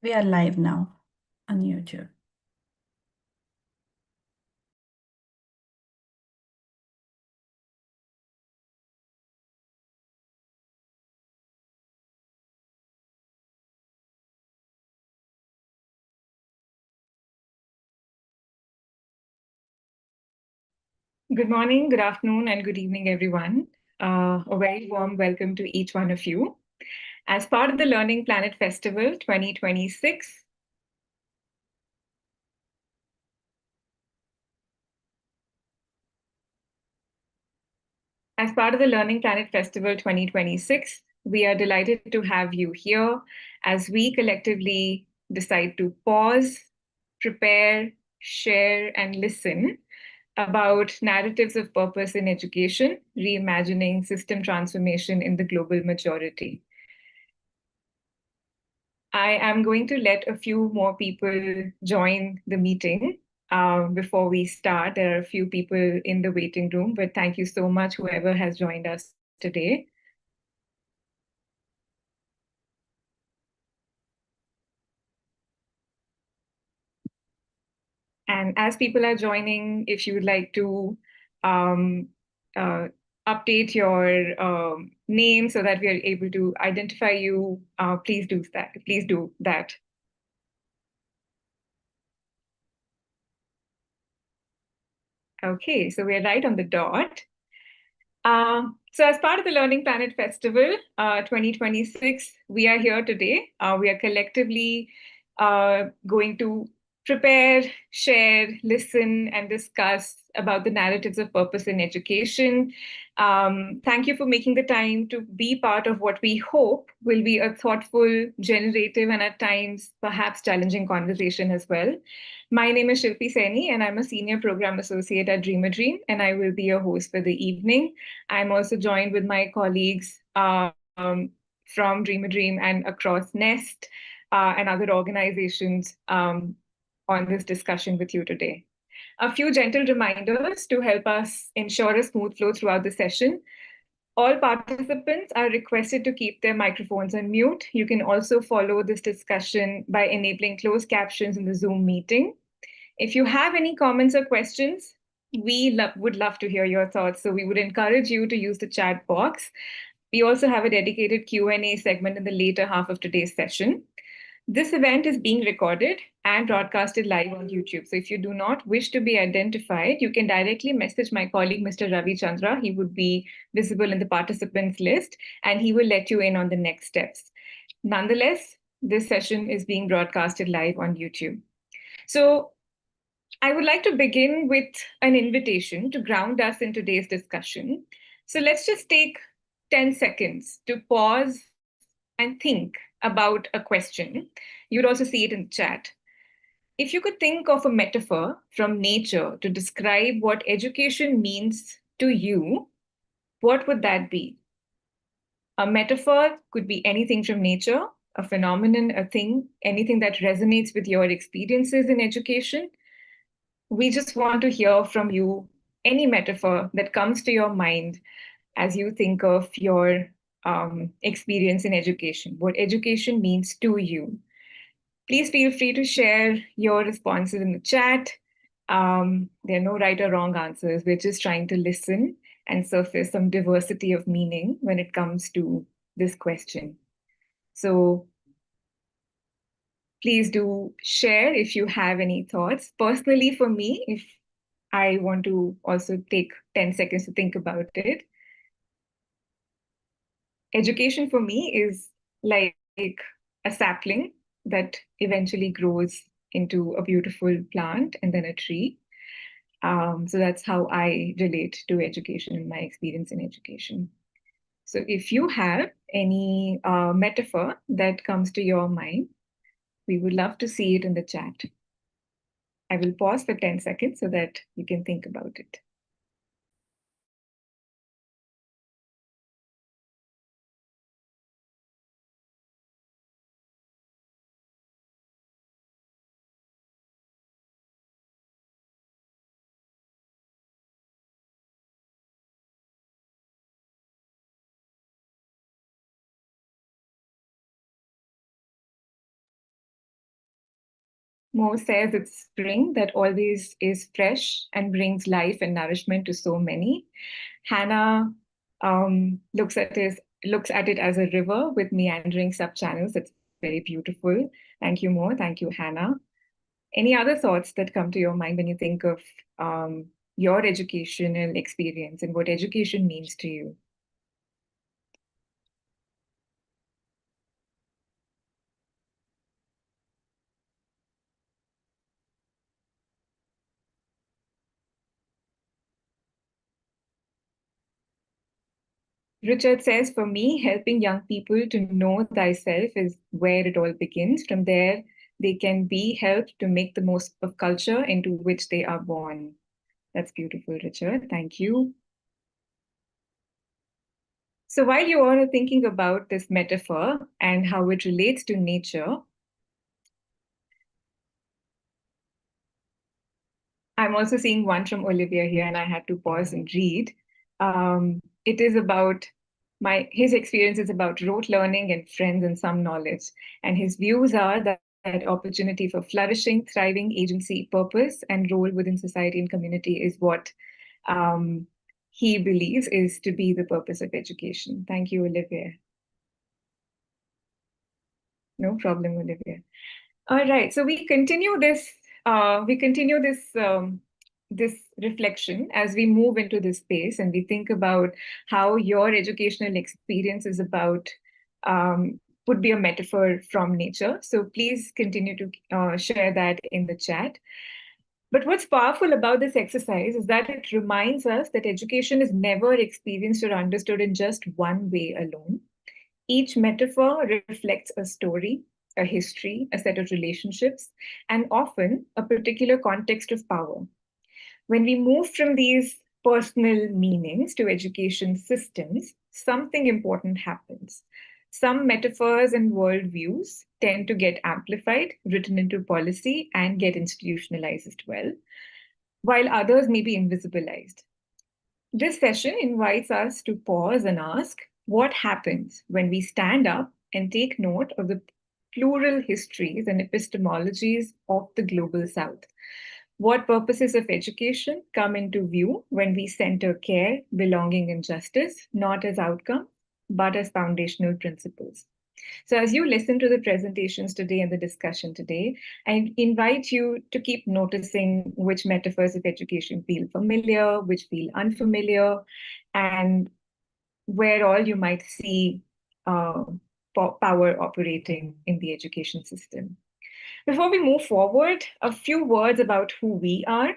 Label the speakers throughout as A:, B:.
A: We are live now on YouTube.
B: Good morning, good afternoon, and good evening, everyone. A very warm welcome to each one of you. As part of the Learning Planet Festival 2026, we are delighted to have you here as we collectively decide to pause, prepare, share, and listen about narratives of purpose in education, reimagining system transformation in the global majority. I am going to let a few more people join the meeting before we start. There are a few people in the waiting room, but thank you so much, whoever has joined us today. And as people are joining, if you would like to um, uh, update your name so that we are able to identify you, please do that. Please do that. Okay, so we're right on the dot. So as part of the Learning Planet Festival 2026, we are here today. We are collectively going to prepare, share, listen, and discuss about the narratives of purpose in education. Thank you for making the time to be part of what we hope will be a thoughtful, generative, and at times perhaps challenging conversation as well. My name is Shilpi Saini, and I'm a senior program associate at Dream a Dream, and I will be your host for the evening. I'm also joined with my colleagues from Dream a Dream and across Nest and other organizations on this discussion with you today. A few gentle reminders to help us ensure a smooth flow throughout the session. All participants are requested to keep their microphones on mute. You can also follow this discussion by enabling closed captions in the Zoom meeting. If you have any comments or questions, we would love to hear your thoughts. So we would encourage you to use the chat box. We also have a dedicated Q&A segment in the later half of today's session. This event is being recorded and broadcasted live on YouTube. So if you do not wish to be identified, you can directly message my colleague, Mr. Ravi Chandra. He would be visible in the participants list, and he will let you in on the next steps. Nonetheless, this session is being broadcasted live on YouTube. So I would like to begin with an invitation to ground us in today's discussion. So let's just take 10 seconds to pause and think about a question. You'd also see it in the chat. If you could think of a metaphor from nature to describe what education means to you, what would that be? A metaphor could be anything from nature, a phenomenon, a thing, anything that resonates with your experiences in education. We just want to hear from you any metaphor that comes to your mind as you think of your experience in education, what education means to you. Please feel free to share your responses in the chat. There are no right or wrong answers. We're just trying to listen and surface some diversity of meaning when it comes to this question. So please do share if you have any thoughts. Personally, for me, if I want to also take 10 seconds to think about it, education for me is like a sapling that eventually grows into a beautiful plant and then a tree. So that's how I relate to education and my experience in education. So if you have any metaphor that comes to your mind, we would love to see it in the chat. I will pause for 10 seconds so that you can think about it. Mo says it's spring that always is fresh and brings life and nourishment to so many. Hannah looks at it as a river with meandering sub-channels. It's very beautiful. Thank you, Mo. Thank you, Hannah. Any other thoughts that come to your mind when you think of your educational experience and what education means to you? Richard says, for me, helping young people to know thyself is where it all begins. From there, they can be helped to make the most of culture into which they are born. That's beautiful, Richard. Thank you. So while you all are thinking about this metaphor and how it relates to nature, I'm also seeing one from Olivia here, and I had to pause and read. It is about his experience is about rote learning and friends and some knowledge. And his views are that opportunity for flourishing, thriving, agency, purpose, and role within society and community is what he believes is to be the purpose of education. Thank you, Olivia. No problem, Olivia. All right, so we continue this. This reflection as we move into this space, and we think about how your educational experience is about would be a metaphor from nature. So please continue to share that in the chat. But what's powerful about this exercise is that it reminds us that education is never experienced or understood in just one way alone. Each metaphor reflects a story, a history, a set of relationships, and often a particular context of power. When we move from these personal meanings to education systems, something important happens. Some metaphors and worldviews tend to get amplified, written into policy, and get institutionalized as well, while others may be invisibilized. This session invites us to pause and ask, what happens when we stand up and take note of the plural histories and epistemologies of the global South? What purposes of education come into view when we center care, belonging, and justice, not as outcome, but as foundational principles? So as you listen to the presentations today and the discussion today, I invite you to keep noticing which metaphors of education feel familiar, which feel unfamiliar, and where all you might see power operating in the education system. Before we move forward, a few words about who we are.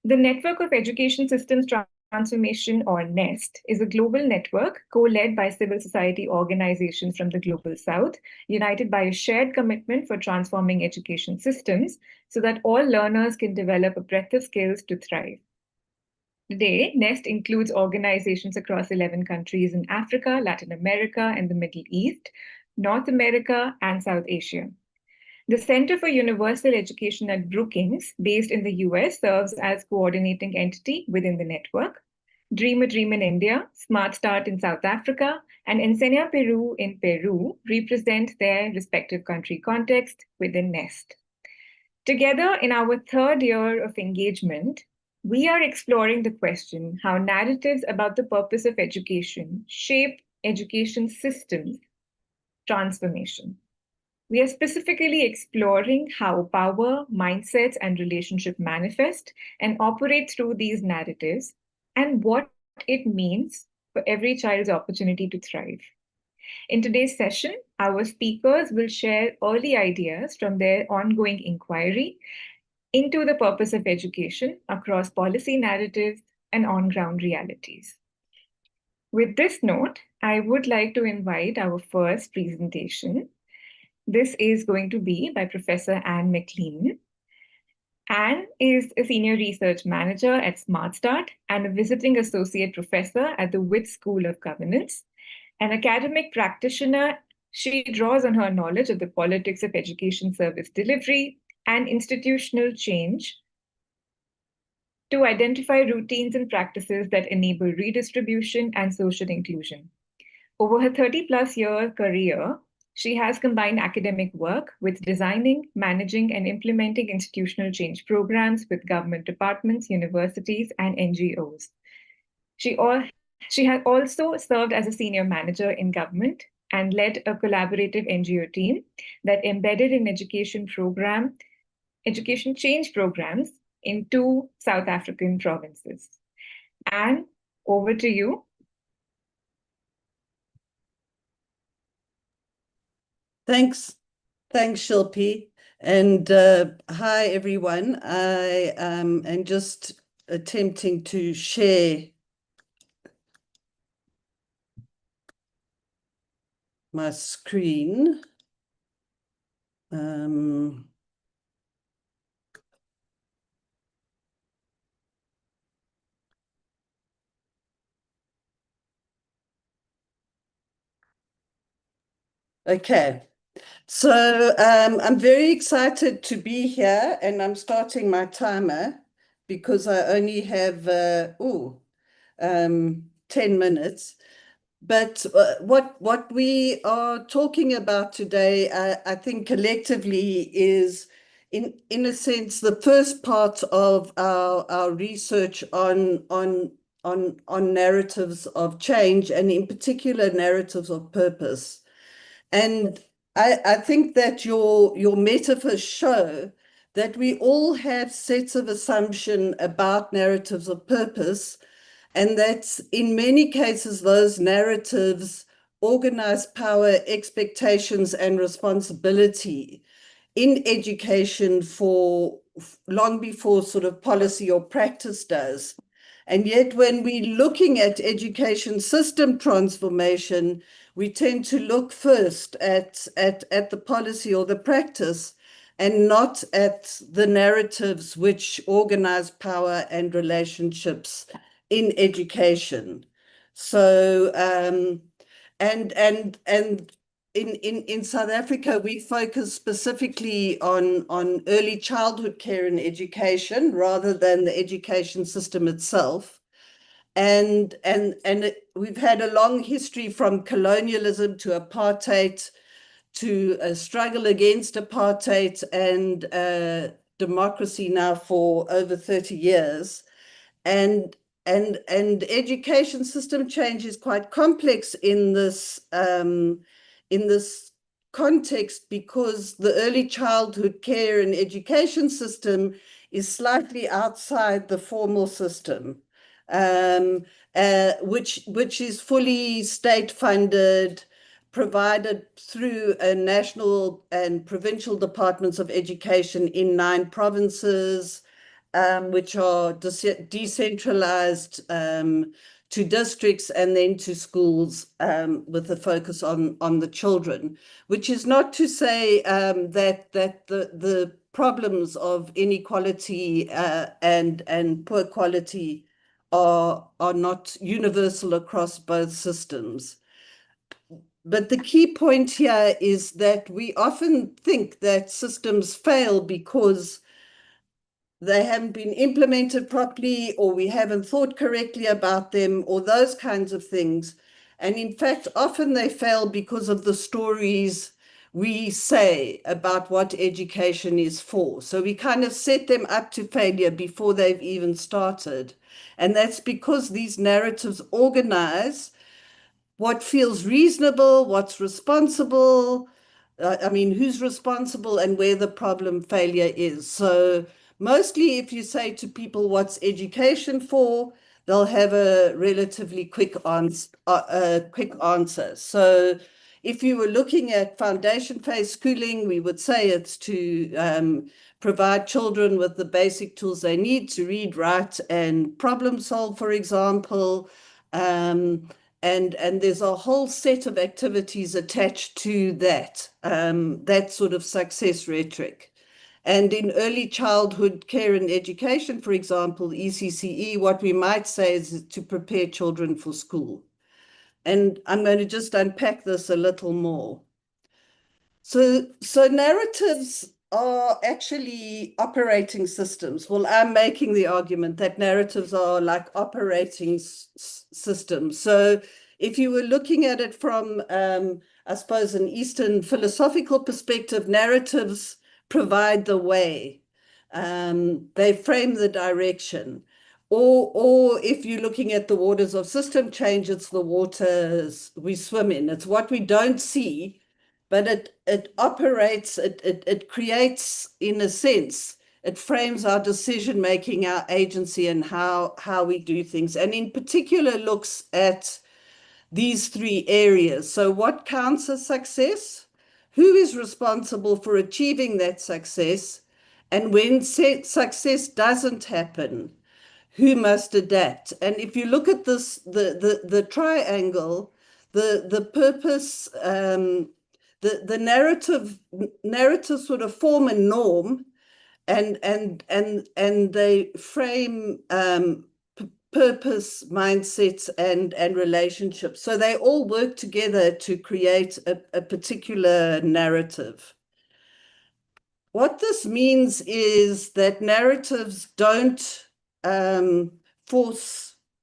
B: The Network of Education Systems Transformation, or NEST, is a global network co-led by civil society organizations from the Global South, united by a shared commitment for transforming education systems so that all learners can develop a breadth of skills to thrive. Today, NEST includes organizations across 11 countries in Africa, Latin America, and the Middle East, North America, and South Asia. The Center for Universal Education at Brookings, based in the US, serves as coordinating entity within the network. Dream a Dream in India, Smart Start in South Africa, and Enseña Peru in Peru represent their respective country context within NEST. Together, in our third year of engagement, we are exploring the question how narratives about the purpose of education shape education systems transformation. We are specifically exploring how power, mindsets, and relationship manifest and operate through these narratives and what it means for every child's opportunity to thrive. In today's session, our speakers will share early ideas from their ongoing inquiry into the purpose of education across policy narratives and on-ground realities. With this note, I would like to invite our first presentation. This is going to be by Professor Anne McLean. Anne is a senior research manager at SmartStart and a visiting associate professor at the Witt School of Governance. An academic practitioner, she draws on her knowledge of the politics of education service delivery and institutional change to identify routines and practices that enable redistribution and social inclusion. Over her 30-plus year career, She has combined academic work with designing, managing, and implementing institutional change programs with government departments, universities, and NGOs. She has also served as a senior manager in government and led a collaborative NGO team that embedded in education change programs in 2 South African provinces. Anne, over to you.
C: Thanks, Shilpi. And hi, everyone. I am just attempting to share my screen. Okay. So I'm very excited to be here, and I'm starting my timer because I only have 10 minutes. But what we are talking about today, I think collectively, is in a sense the first part of our research on narratives of change, and in particular narratives of purpose. And I think that your metaphors show that we all have sets of assumption about narratives of purpose, and that in many cases those narratives organize power, expectations, and responsibility in education for long before sort of policy or practice does. And yet when we're looking at education system transformation, we tend to look first at the policy or the practice and not at the narratives which organize power and relationships in education. So and in South Africa, we focus specifically on early childhood care and education rather than the education system itself. And we've had a long history from colonialism to apartheid to a struggle against apartheid and democracy now for over 30 years. And education system change is quite complex in this context, because the early childhood care and education system is slightly outside the formal system, which is fully state funded, provided through a national and provincial departments of education in 9 provinces, which are decentralized to districts and then to schools, with a focus on the children, which is not to say that the problems of inequality and poor quality are not universal across both systems. But the key point here is that we often think that systems fail because they haven't been implemented properly, or we haven't thought correctly about them, or those kinds of things. And in fact, often they fail because of the stories we say about what education is for. So we kind of set them up to failure before they've even started. And that's because these narratives organize what feels reasonable, what's responsible, who's responsible, and where the problem failure is. So mostly if you say to people, what's education for, they'll have a relatively quick answer. So if you were looking at foundation phase schooling, we would say it's to provide children with the basic tools they need to read, write, and problem solve, for example. And there's a whole set of activities attached to that sort of success rhetoric. And in early childhood care and education, for example, ECCE, what we might say is to prepare children for school. And I'm going to just unpack this a little more. So narratives are actually operating systems. Well, I'm making the argument that narratives are like operating systems. So if you were looking at it from, I suppose, an Eastern philosophical perspective, narratives provide the way. They frame the direction. Or if you're looking at the waters of system change, it's the waters we swim in. It's what we don't see, but it operates, it creates, in a sense, it frames our decision making, our agency, and how we do things. And in particular looks at these three areas. So what counts as success? Who is responsible for achieving that success? And when success doesn't happen, who must adapt? And if you look at this, the triangle, the purpose, the narrative sort of form a norm, and they frame purpose, mindsets, and relationships. So they all work together to create a particular narrative. What this means is that narratives don't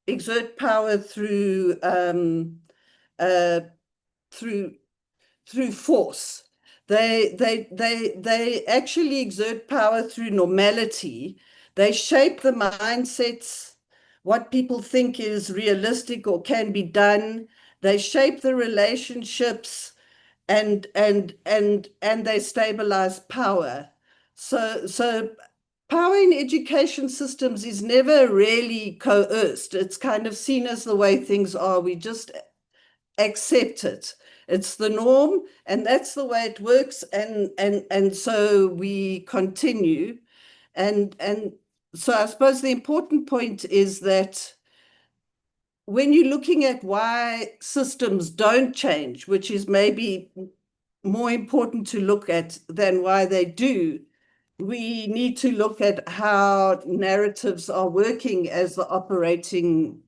C: exert power through force. They actually exert power through normality. They shape the mindsets, what people think is realistic or can be done. They shape the relationships, and they stabilize power. So power in education systems is never really coerced. It's kind of seen as the way things are. We just accept it. It's the norm, and that's the way it works, and so we continue. And so I suppose the important point is that when you're looking at why systems don't change, which is maybe more important to look at than why they do, we need to look at how narratives are working as the operating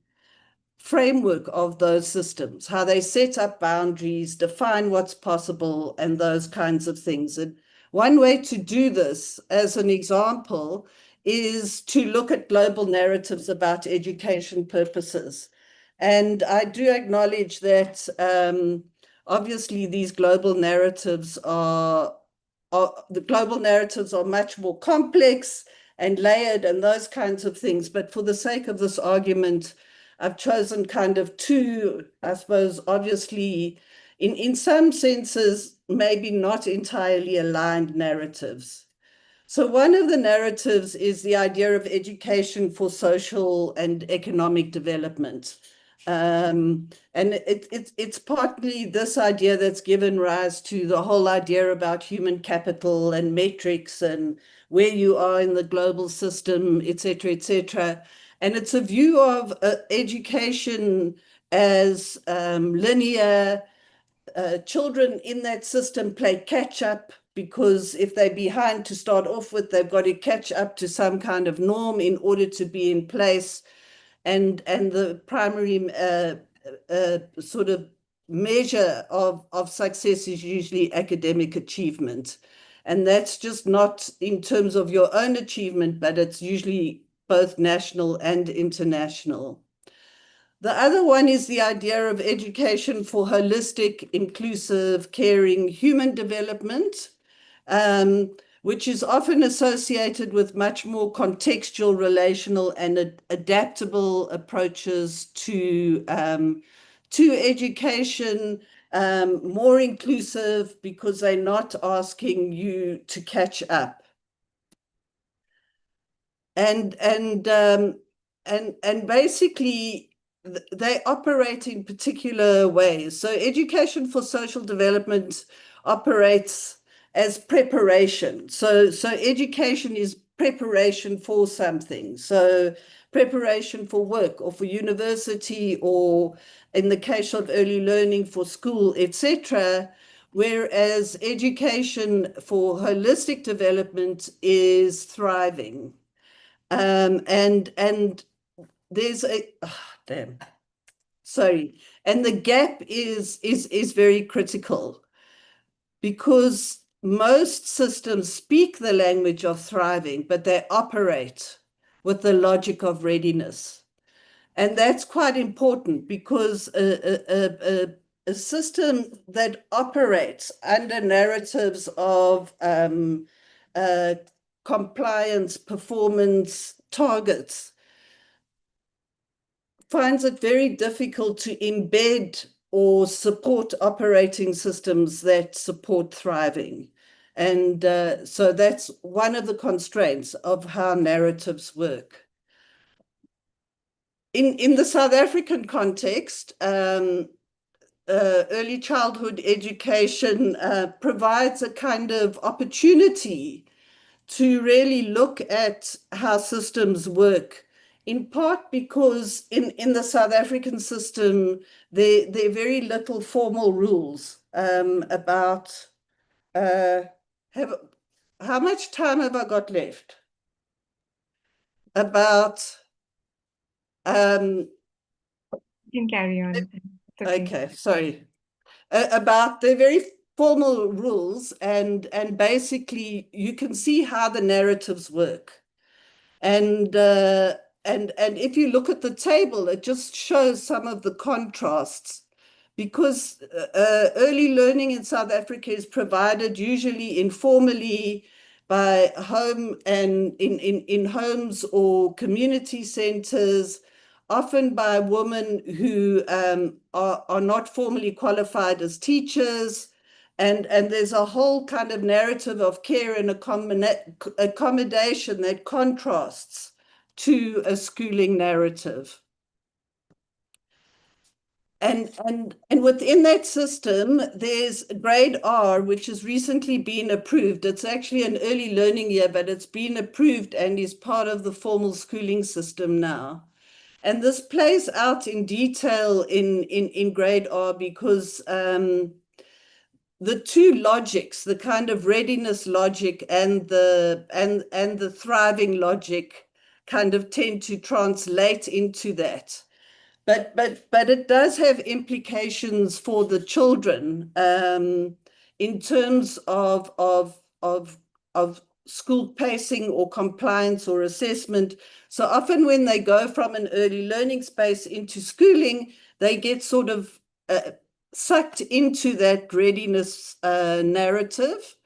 C: framework of those systems, how they set up boundaries, define what's possible, and those kinds of things. And one way to do this, as an example, is to look at global narratives about education purposes. And I do acknowledge that obviously these global narratives are much more complex and layered and those kinds of things. But for the sake of this argument, I've chosen kind of two, I suppose, obviously, in some senses, maybe not entirely aligned narratives. So one of the narratives is the idea of education for social and economic development. And it's partly this idea that's given rise to the whole idea about human capital and metrics and where you are in the global system, et cetera, et cetera. And it's a view of education as linear. Children in that system play catch up, because if they're behind to start off with, they've got to catch up to some kind of norm in order to be in place. And the primary sort of measure of success is usually academic achievement. And that's just not in terms of your own achievement, but it's usually both national and international. The other one is the idea of education for holistic, inclusive, caring human development, which is often associated with much more contextual, relational, and adaptable approaches to education, more inclusive because they're not asking you to catch up. And basically, they operate in particular ways. So education for social development operates as preparation. So education is preparation for something. So preparation for work or for university, or in the case of early learning, for school, etc. Whereas education for holistic development is thriving. And there's a and the gap is very critical, because most systems speak the language of thriving, but they operate with the logic of readiness. And that's quite important because a system that operates under narratives of compliance, performance targets finds it very difficult to embed or support operating systems that support thriving. And so that's one of the constraints of how narratives work. In the South African context, early childhood education provides a kind of opportunity to really look at how systems work, in part because in the South African system, there are very little formal rules about how much time have I got left? About
B: You can carry on. It's okay.
C: okay, sorry. About the very formal rules and basically you can see how the narratives work. And if you look at the table, it just shows some of the contrasts because early learning in South Africa is provided usually informally by home and in homes or community centers, often by women who are not formally qualified as teachers. And there's a whole kind of narrative of care and accommodation that contrasts to a schooling narrative. And within that system, there's grade R, which has recently been approved. It's actually an early learning year, but it's been approved and is part of the formal schooling system now. And this plays out in detail in grade R because the two logics, the kind of readiness logic and the thriving logic, kind of tend to translate into that. But it does have implications for the children in terms of school pacing or compliance or assessment. So often when they go from an early learning space into schooling, they get sort of sucked into that readiness narrative.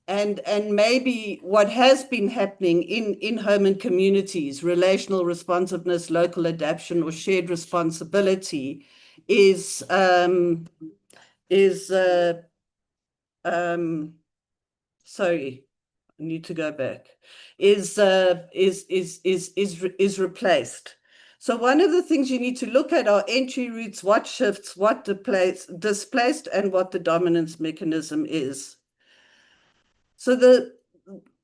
C: And maybe what has been happening in home and communities, relational responsiveness, local adaptation, or shared responsibility is sorry, I need to go back, is replaced. So one of the things you need to look at are entry routes, what shifts, what displaced, and what the dominance mechanism is. So the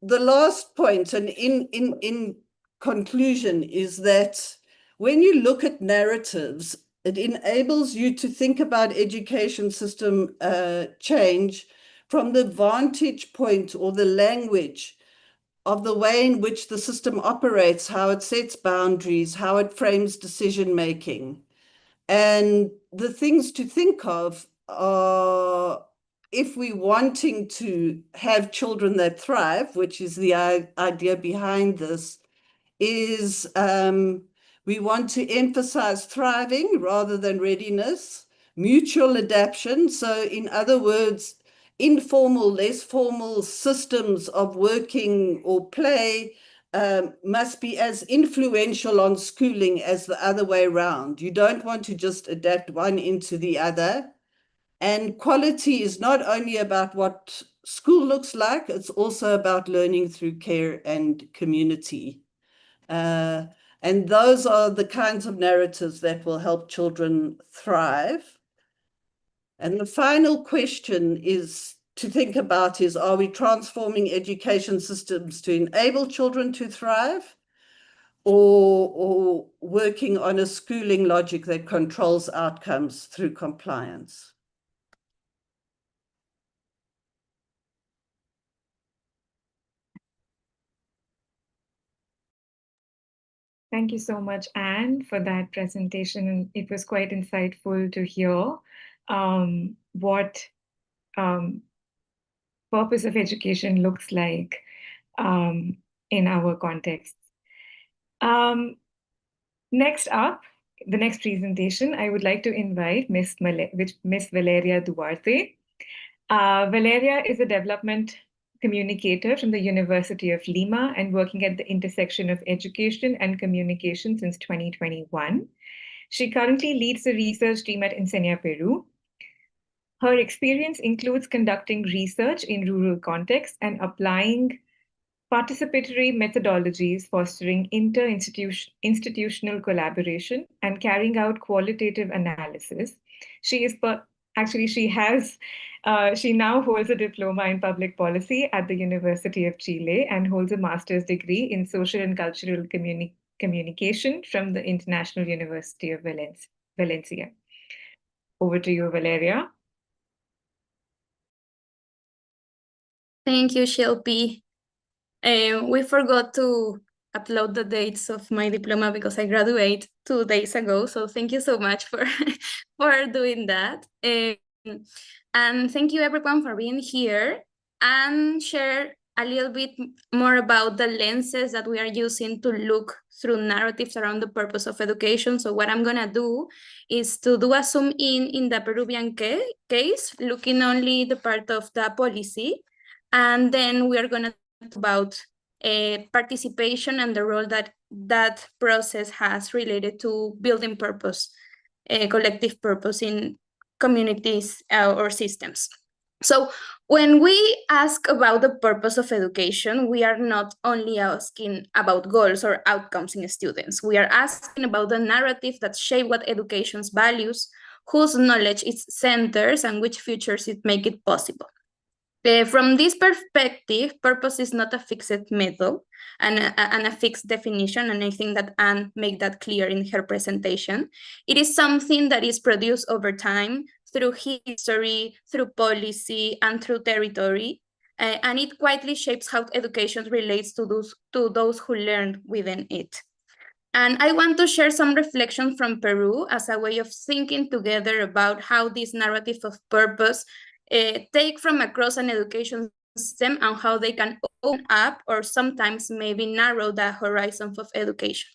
C: last point, and in conclusion, is that when you look at narratives, it enables you to think about education system change from the vantage point or the language of the way in which the system operates, how it sets boundaries, how it frames decision making. And the things to think of are, if we're wanting to have children that thrive, which is the idea behind this, is we want to emphasize thriving rather than readiness, mutual adaptation. So in other words, informal, less formal systems of working or play must be as influential on schooling as the other way around. You don't want to just adapt one into the other. And quality is not only about what school looks like, it's also about learning through care and community. And those are the kinds of narratives that will help children thrive. And the final question is to think about is, are we transforming education systems to enable children to thrive, or working on a schooling logic that controls outcomes through compliance?
B: Thank you so much, Anne, for that presentation. It was quite insightful to hear what purpose of education looks like in our context. Next up the next presentation, I would like to invite Miss Valeria Duarte. Valeria is a development communicator from the University of Lima and working at the intersection of education and communication since 2021. She currently leads the research team at Enseña Peru. Her experience includes conducting research in rural contexts and applying participatory methodologies, fostering inter-institutional collaboration, and carrying out qualitative analysis. She now holds a diploma in public policy at the University of Chile and holds a master's degree in social and cultural communication from the International University of Valencia. Over to you, Valeria.
D: Thank you, Shilpi. We forgot to upload the dates of my diploma because I graduated 2 days ago. So thank you so much for, for doing that. And thank you everyone for being here and share a little bit more about the lenses that we are using to look through narratives around the purpose of education. So what I'm gonna do is to do a zoom in the Peruvian case, looking only the part of the policy. And then we are gonna talk about participation and the role that that process has related to building purpose, collective purpose in communities or systems. So when we ask about the purpose of education, we are not only asking about goals or outcomes in students. We are asking about the narrative that shape what education's values, whose knowledge it centers, and which futures it make it possible. From this perspective, purpose is not a fixed method and a fixed definition, and I think that Anne made that clear in her presentation. It is something that is produced over time through history, through policy, and through territory, and it quietly shapes how education relates to those who learn within it. And I want to share some reflections from Peru as a way of thinking together about how this narrative of purpose take from across an education system and how they can open up or sometimes maybe narrow the horizon of education.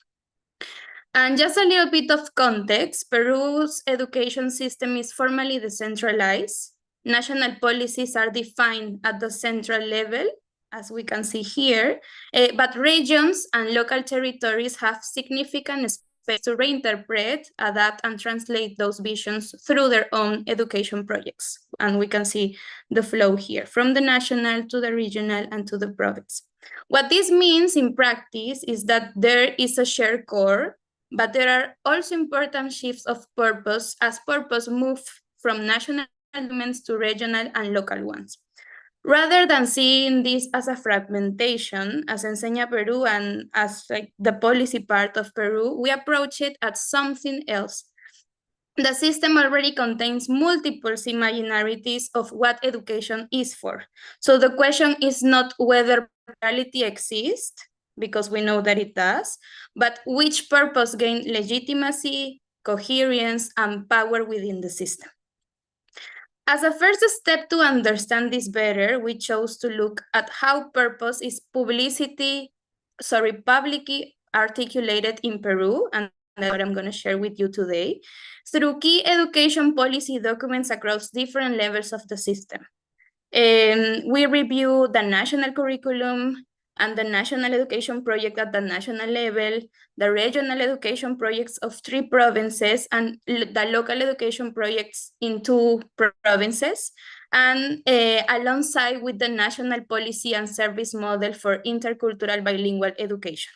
D: And just a little bit of context, Peru's education system is formally decentralized. National policies are defined at the central level, as we can see here, but regions and local territories have significant space to reinterpret, adapt, and translate those visions through their own education projects. And we can see the flow here, from the national to the regional and to the province. What this means in practice is that there is a shared core, but there are also important shifts of purpose as purpose moves from national elements to regional and local ones. Rather than seeing this as a fragmentation, as Enseña Peru and as like the policy part of Peru, we approach it as something else. The system already contains multiple imaginarities of what education is for. So the question is not whether reality exists, because we know that it does, but which purpose gains legitimacy, coherence, and power within the system. As a first step to understand this better, we chose to look at how purpose is publicly articulated in Peru, and that's what I'm going to share with you today, through key education policy documents across different levels of the system. We review the national curriculum and the national education project at the national level, the regional education projects of 3 provinces, and the local education projects in 2 provinces, and alongside with the national policy and service model for intercultural bilingual education.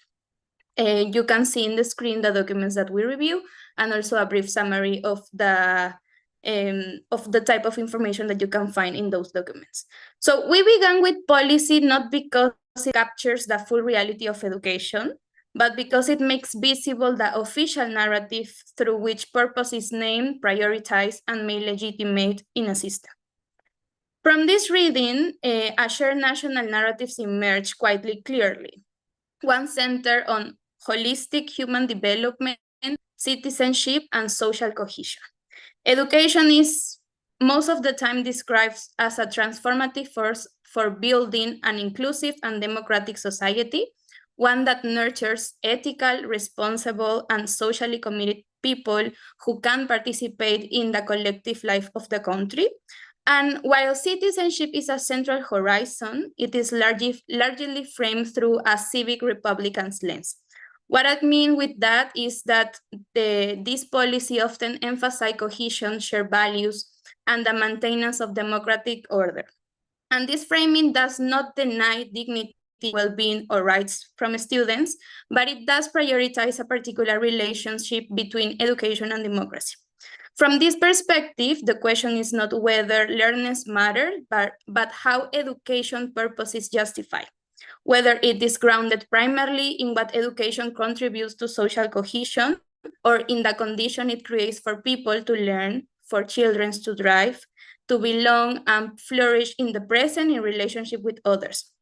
D: You can see in the screen the documents that we review, and also a brief summary of the type of information that you can find in those documents. So we began with policy not because it captures the full reality of education, but because it makes visible the official narrative through which purpose is named, prioritized, and made legitimate in a system. From this reading, a shared national narratives emerge quite clearly. One centered on holistic human development, citizenship, and social cohesion. Education is most of the time described as a transformative force for building an inclusive and democratic society, one that nurtures ethical, responsible, and socially committed people who can participate in the collective life of the country. And while citizenship is a central horizon, it is largely framed through a civic republican's lens. What I mean with that is that this policy often emphasizes cohesion, shared values, and the maintenance of democratic order. And this framing does not deny dignity, well-being, or rights from students, but it does prioritize a particular relationship between education and democracy. From this perspective, the question is not whether learners matter, but how education purpose is justified, whether it is grounded primarily in what education contributes to social cohesion or in the condition it creates for people to learn, for children to thrive, to belong and flourish in the present in relationship with others.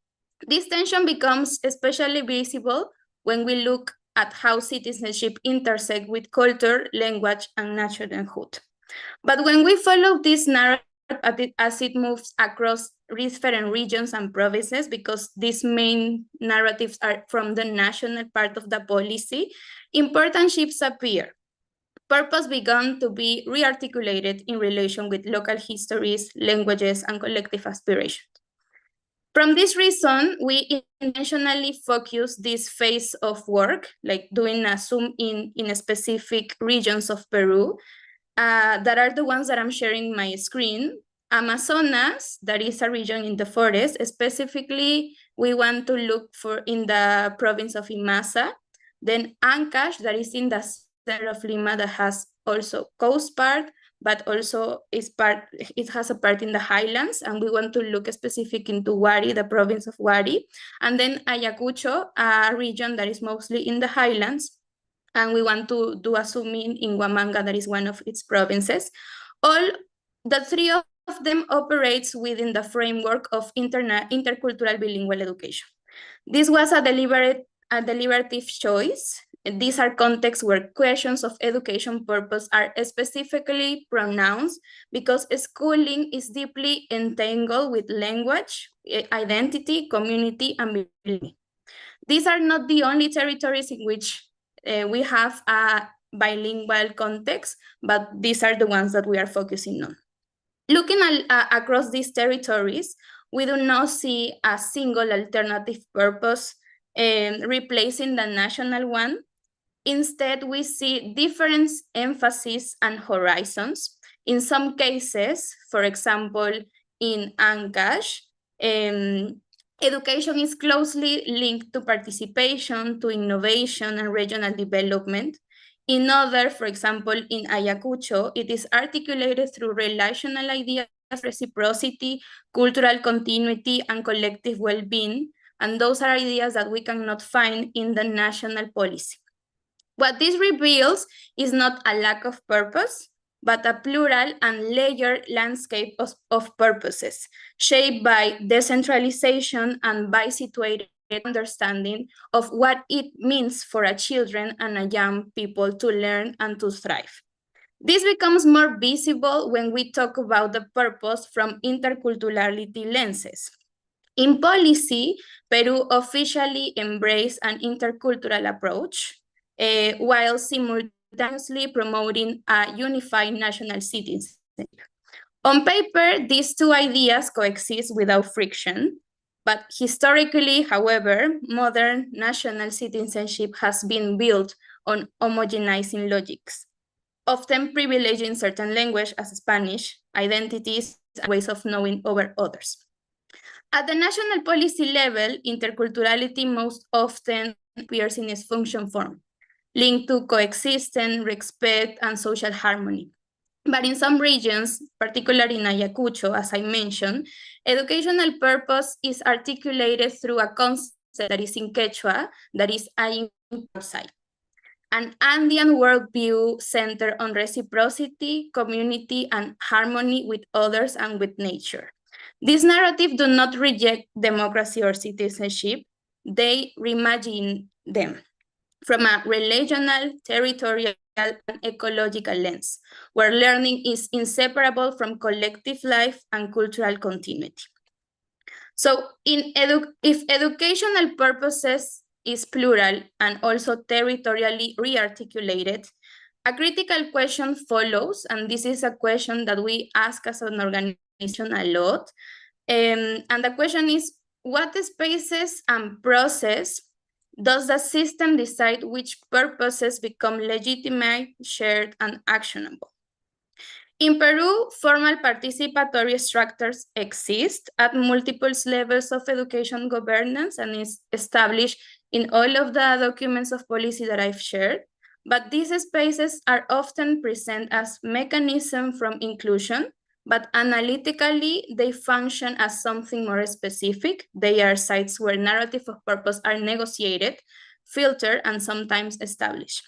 D: This tension becomes especially visible when we look at how citizenship intersect with culture, language, and nationalhood. But when we follow this narrative as it moves across different regions and provinces, because these main narratives are from the national part of the policy, important shifts appear. Purpose began to be rearticulated in relation with local histories, languages, and collective aspirations. From this reason, we intentionally focus this phase of work, like doing a zoom in specific regions of Peru, that are the ones that I'm sharing my screen. Amazonas, that is a region in the forest. Specifically, we want to look for in the province of Imasa. Then Ancash, that is in the center of Lima, that has also coast part, but also it has a part in the highlands, and we want to look specific into Huari, the province of Huari. And then Ayacucho, a region that is mostly in the highlands, and we want to do a zoom in Huamanga, that is one of its provinces. All the three of them operates within the framework of intercultural bilingual education. This was a deliberative choice. These are contexts where questions of education purpose are specifically pronounced because schooling is deeply entangled with language, identity, community, and belonging. These are not the only territories in which we have a bilingual context, but these are the ones that we are focusing on. Looking across these territories, we do not see a single alternative purpose replacing the national one. Instead, we see different emphasis and horizons. In some cases, for example, in Ancash, education is closely linked to participation, to innovation, and regional development. In other, for example, in Ayacucho, it is articulated through relational ideas, reciprocity, cultural continuity, and collective well-being. And those are ideas that we cannot find in the national policy. What this reveals is not a lack of purpose, but a plural and layered landscape of purposes, shaped by decentralization and by situated understanding of what it means for a children and a young people to learn and to thrive. This becomes more visible when we talk about the purpose from interculturality lenses. In policy, Peru officially embraced an intercultural approach, while simultaneously promoting a unified national citizenship. On paper, these two ideas coexist without friction, but historically, however, modern national citizenship has been built on homogenizing logics, often privileging certain language as Spanish, identities, and ways of knowing over others. At the national policy level, interculturality most often appears in its function form, linked to coexistence, respect, and social harmony. But in some regions, particularly in Ayacucho, as I mentioned, educational purpose is articulated through a concept that is in Quechua, that is outside. An Andean worldview centered on reciprocity, community, and harmony with others and with nature. This narrative do not reject democracy or citizenship, they reimagine them from a relational, territorial, and ecological lens, where learning is inseparable from collective life and cultural continuity. So if educational purposes is plural and also territorially rearticulated, a critical question follows, and this is a question that we ask as an organization a lot. And the question is, what spaces and process does the system decide which purposes become legitimate, shared, and actionable? In Peru, formal participatory structures exist at multiple levels of education governance and is established in all of the documents of policy that I've shared. But these spaces are often present as mechanism from inclusion, but analytically, they function as something more specific. They are sites where narrative of purpose are negotiated, filtered, and sometimes established.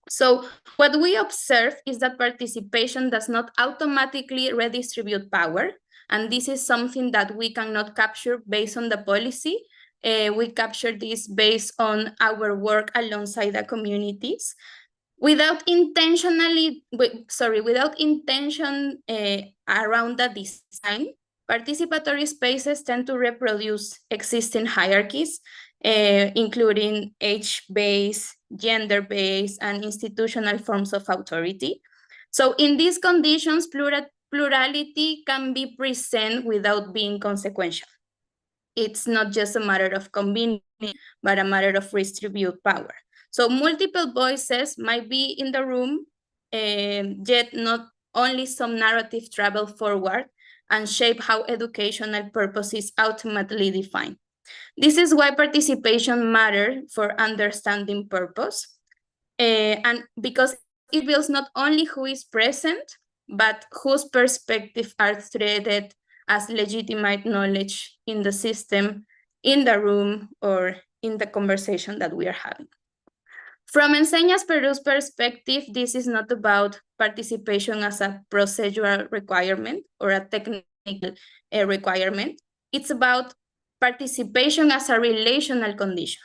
D: So what we observe is that participation does not automatically redistribute power, and this is something that we cannot capture based on the policy. We capture this based on our work alongside the communities. Without intention around the design, participatory spaces tend to reproduce existing hierarchies, including age-based, gender-based, and institutional forms of authority. So in these conditions, plurality can be present without being consequential. It's not just a matter of convenience, but a matter of redistribute power. So multiple voices might be in the room, yet not only some narrative travel forward and shape how educational purpose is ultimately defined. This is why participation matters for understanding purpose, and because it reveals not only who is present, but whose perspectives are treated as legitimate knowledge in the system, in the room, or in the conversation that we are having. From Enseñas Peru's perspective, this is not about participation as a procedural requirement or a technical requirement. It's about participation as a relational condition,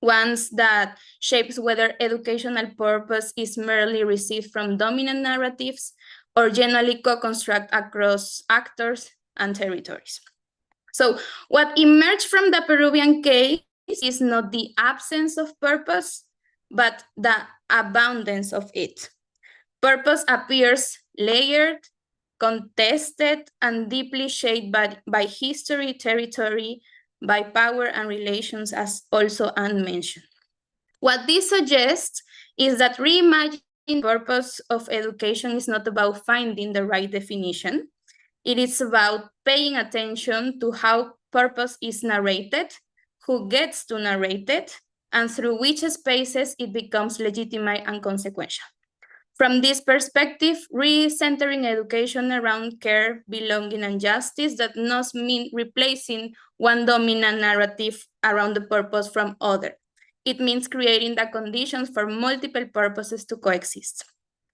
D: ones that shapes whether educational purpose is merely received from dominant narratives or generally co-construct across actors and territories. So what emerged from the Peruvian case is not the absence of purpose, but the abundance of it. Purpose appears layered, contested, and deeply shaped by history, territory, by power and relations, as also Anne mentioned. What this suggests is that reimagining the purpose of education is not about finding the right definition. It is about paying attention to how purpose is narrated, who gets to narrate it, and through which spaces it becomes legitimate and consequential. From this perspective, recentering education around care, belonging, and justice does not mean replacing one dominant narrative around the purpose from other. It means creating the conditions for multiple purposes to coexist,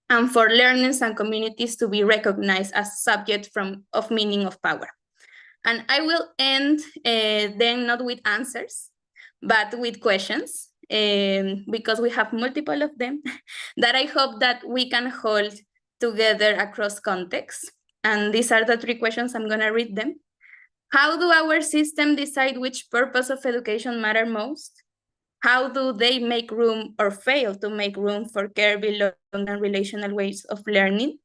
D: and for learners and communities to be recognized as subjects of meaning of power. And I will end then not with answers, but with questions, because we have multiple of them that I hope that we can hold together across contexts. And these are the 3 questions. I'm gonna read them. How do our system decide which purpose of education matter most? How do they make room or fail to make room for care, belonging, and relational ways of learning?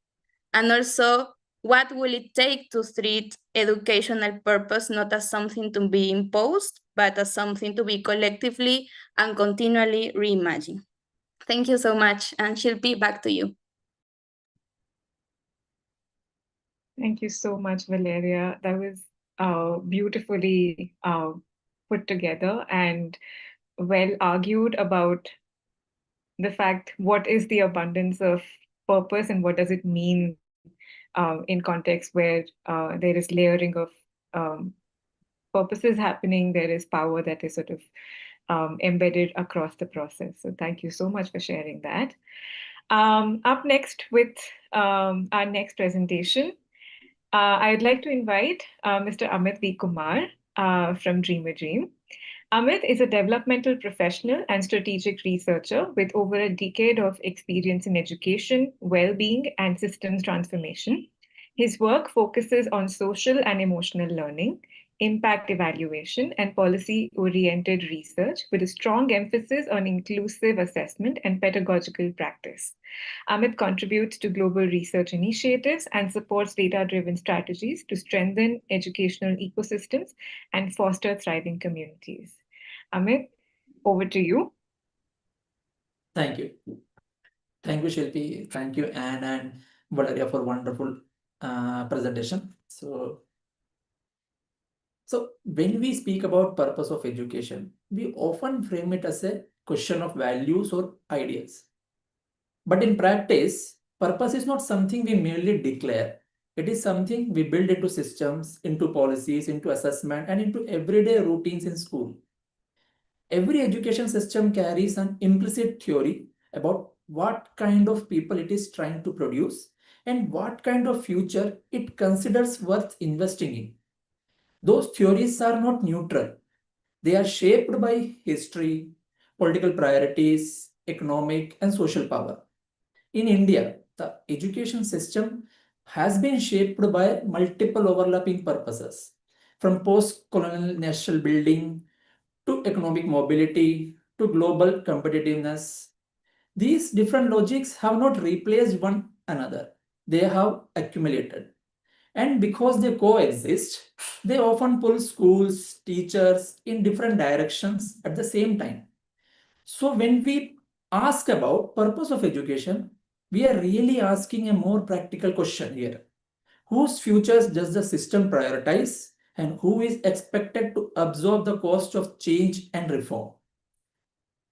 D: And also, what will it take to treat educational purpose not as something to be imposed, but as something to be collectively and continually reimagined? Thank you so much, and Shilpi, back to you.
B: Thank you so much, Valeria. That was beautifully put together and well argued about the fact what is the abundance of purpose and what does it mean in context where there is layering of purposes happening, there is power that is sort of embedded across the process. So thank you so much for sharing that. Up next with our next presentation, I'd like to invite Mr. Amit V. Kumar from Dream a Dream. Amit is a developmental professional and strategic researcher with over a decade of experience in education, well-being, and systems transformation. His work focuses on social and emotional learning, impact evaluation, and policy-oriented research with a strong emphasis on inclusive assessment and pedagogical practice. Amit contributes to global research initiatives and supports data-driven strategies to strengthen educational ecosystems and foster thriving communities. Amit, over to you.
E: Thank you. Thank you, Shilpi. Thank you, Anne and Valeria, for wonderful presentation. So when we speak about purpose of education, we often frame it as a question of values or ideas. But in practice, purpose is not something we merely declare. It is something we build into systems, into policies, into assessment, and into everyday routines in school. Every education system carries an implicit theory about what kind of people it is trying to produce and what kind of future it considers worth investing in. Those theories are not neutral. They are shaped by history, political priorities, economic, and social power. In India, the education system has been shaped by multiple overlapping purposes, from post-colonial national building to economic mobility to global competitiveness. These different logics have not replaced one another. They have accumulated. And because they coexist, they often pull schools, teachers in different directions at the same time. So when we ask about purpose of education, we are really asking a more practical question here. Whose futures does the system prioritize, and who is expected to absorb the cost of change and reform?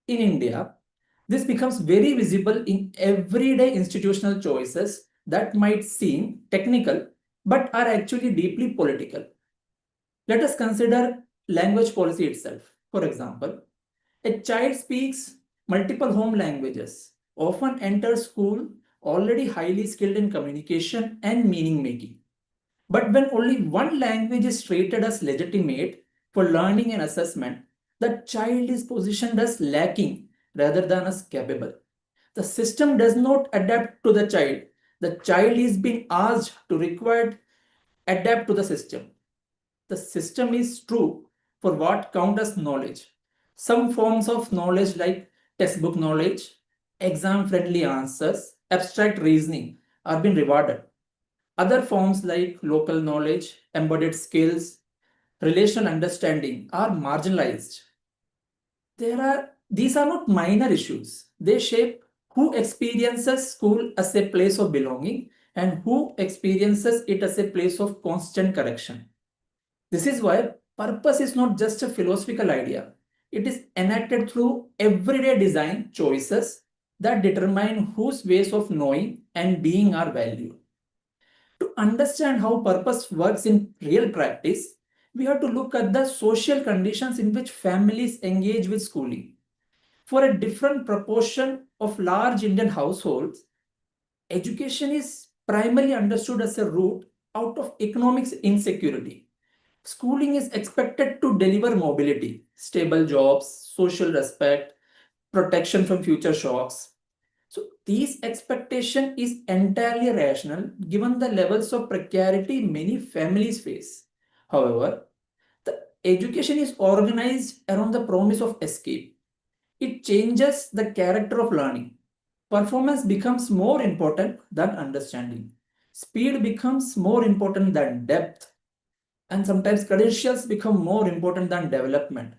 E: In India, this becomes very visible in everyday institutional choices that might seem technical but are actually deeply political. Let us consider language policy itself. For example, a child speaks multiple home languages, often enters school already highly skilled in communication and meaning making. But when only one language is treated as legitimate for learning and assessment, the child is positioned as lacking rather than as capable. The system does not adapt to the child. The child is being asked to adapt to the system. The system is true for what counts as knowledge. Some forms of knowledge like textbook knowledge, exam-friendly answers, abstract reasoning are being rewarded. Other forms like local knowledge, embedded skills, relational understanding are marginalized. These are not minor issues. They shape who experiences school as a place of belonging and who experiences it as a place of constant correction. This is why purpose is not just a philosophical idea. It is enacted through everyday design choices that determine whose ways of knowing and being are valued. To understand how purpose works in real practice, we have to look at the social conditions in which families engage with schooling. For a different proportion of large Indian households, education is primarily understood as a route out of economic insecurity. Schooling is expected to deliver mobility, stable jobs, social respect, protection from future shocks. So this expectation is entirely rational given the levels of precarity many families face. However, the education is organized around the promise of escape. It changes the character of learning. Performance becomes more important than understanding. Speed becomes more important than depth. And sometimes credentials become more important than development.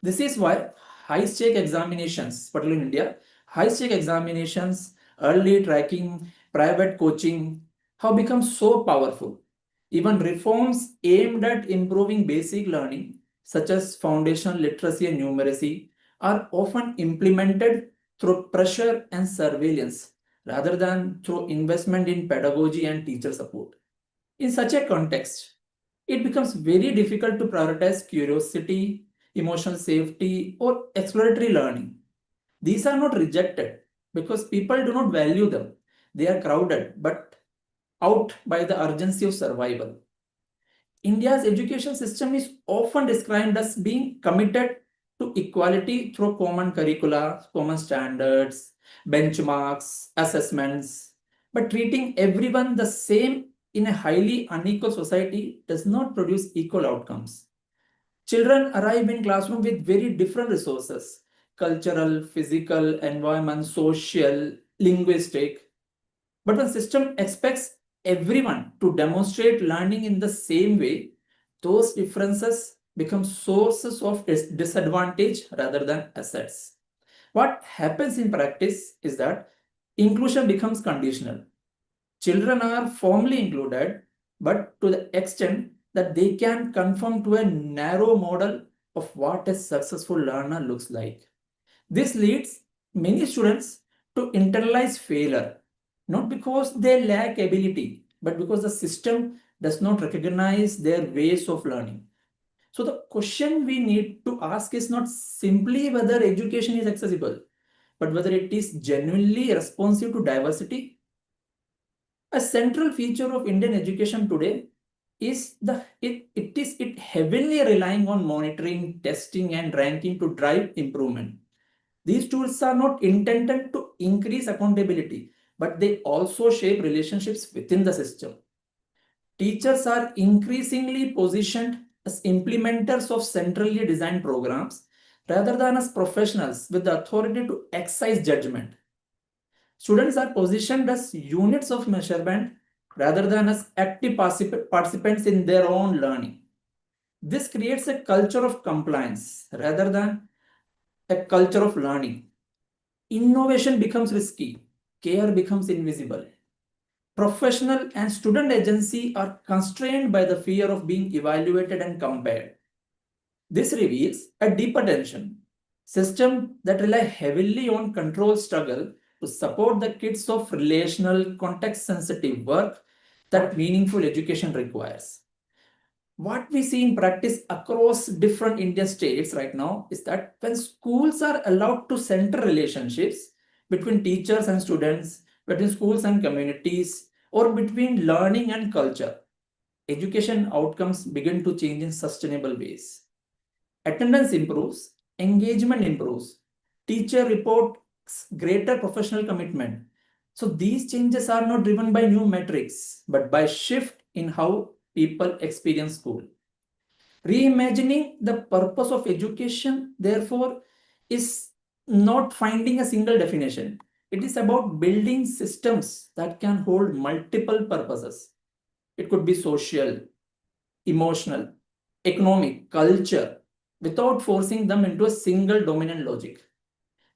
E: This is why high-stake examinations, particularly in India, high-stake examinations, early tracking, private coaching have become so powerful. Even reforms aimed at improving basic learning, such as foundational literacy and numeracy, are often implemented through pressure and surveillance rather than through investment in pedagogy and teacher support. In such a context, it becomes very difficult to prioritize curiosity, emotional safety, or exploratory learning. These are not rejected because people do not value them. They are crowded, but out by the urgency of survival. India's education system is often described as being committed to equality through common curricula, common standards, benchmarks, assessments, but treating everyone the same in a highly unequal society does not produce equal outcomes. Children arrive in classroom with very different resources: cultural, physical, environment, social, linguistic. But when system expects everyone to demonstrate learning in the same way, those differences become sources of disadvantage rather than assets. What happens in practice is that inclusion becomes conditional. Children are formally included, but to the extent that they can conform to a narrow model of what a successful learner looks like. This leads many students to internalize failure, not because they lack ability, but because the system does not recognize their ways of learning. So the question we need to ask is not simply whether education is accessible, but whether it is genuinely responsive to diversity. A central feature of Indian education today is it heavily relying on monitoring, testing, and ranking to drive improvement. These tools are not intended to increase accountability, but they also shape relationships within the system. Teachers are increasingly positioned as implementers of centrally designed programs rather than as professionals with the authority to exercise judgment. Students are positioned as units of measurement rather than as active participants in their own learning. This creates a culture of compliance rather than a culture of learning. Innovation becomes risky, care becomes invisible. Professional and student agency are constrained by the fear of being evaluated and compared. This reveals a deeper tension. Systems that rely heavily on control struggle to support the kids of relational, context-sensitive work that meaningful education requires. What we see in practice across different Indian states right now is that when schools are allowed to center relationships between teachers and students, between schools and communities, or between learning and culture, education outcomes begin to change in sustainable ways. Attendance improves, engagement improves, teacher reports greater professional commitment. So these changes are not driven by new metrics, but by shift in how people experience school. Reimagining the purpose of education, therefore, is not finding a single definition. It is about building systems that can hold multiple purposes. It could be social, emotional, economic, culture, without forcing them into a single dominant logic.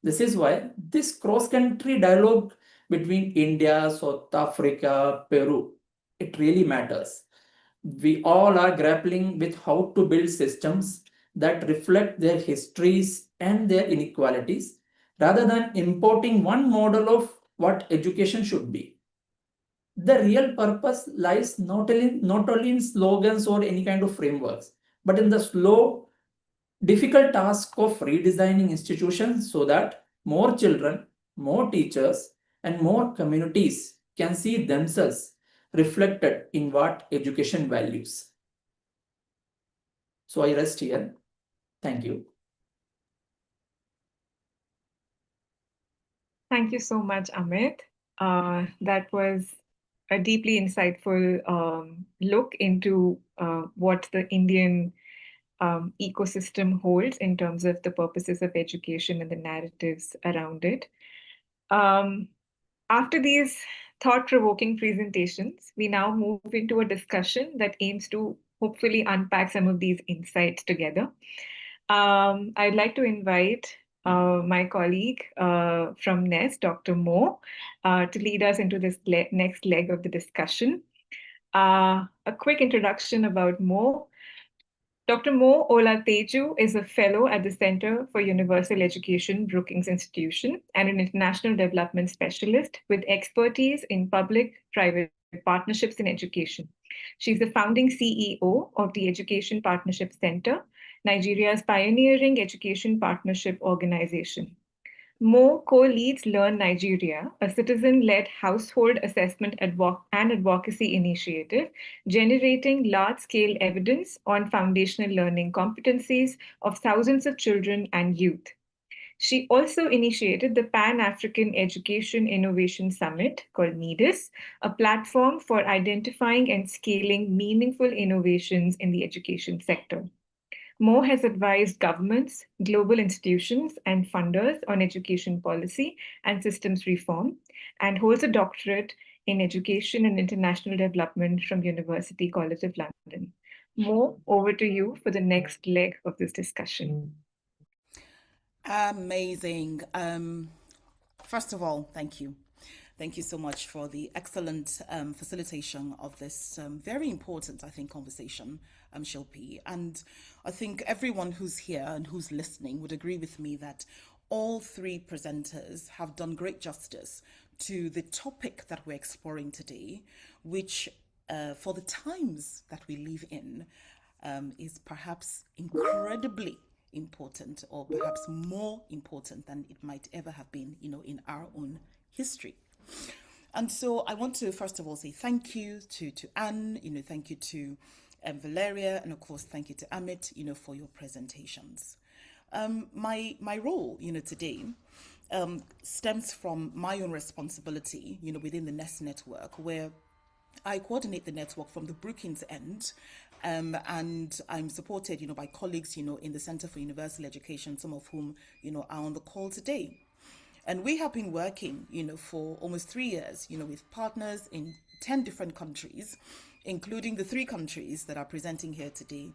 E: This is why this cross-country dialogue between India, South Africa, Peru, it really matters. We all are grappling with how to build systems that reflect their histories and their inequalities, rather than importing one model of what education should be. The real purpose lies not only in slogans or any kind of frameworks, but in the slow, difficult task of redesigning institutions so that more children, more teachers, and more communities can see themselves reflected in what education values. So I rest here. Thank you.
B: Thank you so much, Amit. That was a deeply insightful look into what the Indian ecosystem holds in terms of the purposes of education and the narratives around it. After these thought-provoking presentations, we now move into a discussion that aims to hopefully unpack some of these insights together. I'd like to invite my colleague from NEST, Dr. Mo, to lead us into this next leg of the discussion. A quick introduction about Mo. Dr. Mo Olateju is a fellow at the Center for Universal Education, Brookings Institution, and an international development specialist with expertise in public-private partnerships in education. She's the founding CEO of the Education Partnership Center, Nigeria's pioneering education partnership organization. Mo co-leads Learn Nigeria, a citizen-led household assessment and advocacy initiative, generating large-scale evidence on foundational learning competencies of thousands of children and youth. She also initiated the Pan-African Education Innovation Summit, called NEDIS, a platform for identifying and scaling meaningful innovations in the education sector. Mo has advised governments, global institutions, and funders on education policy and systems reform, and holds a doctorate in education and international development from University College of London. Mo, over to you for the next leg of this discussion.
F: Amazing. First of all, thank you. Thank you so much for the excellent facilitation of this very important, I think, conversation, Shilpi. And I think everyone who's here and who's listening would agree with me that all three presenters have done great justice to the topic that we're exploring today, which for the times that we live in is perhaps incredibly important, or perhaps more important than it might ever have been, in our own history. And so I want to first of all say thank you to Anne, thank you to Valeria, and of course thank you to Amit, for your presentations. My role, today stems from my own responsibility, within the NEST network, where I coordinate the network from the Brookings end, and I'm supported, by colleagues, in the Center for Universal Education, some of whom, are on the call today. And we have been working, for almost 3 years, with partners in 10 different countries, including the 3 countries that are presenting here today.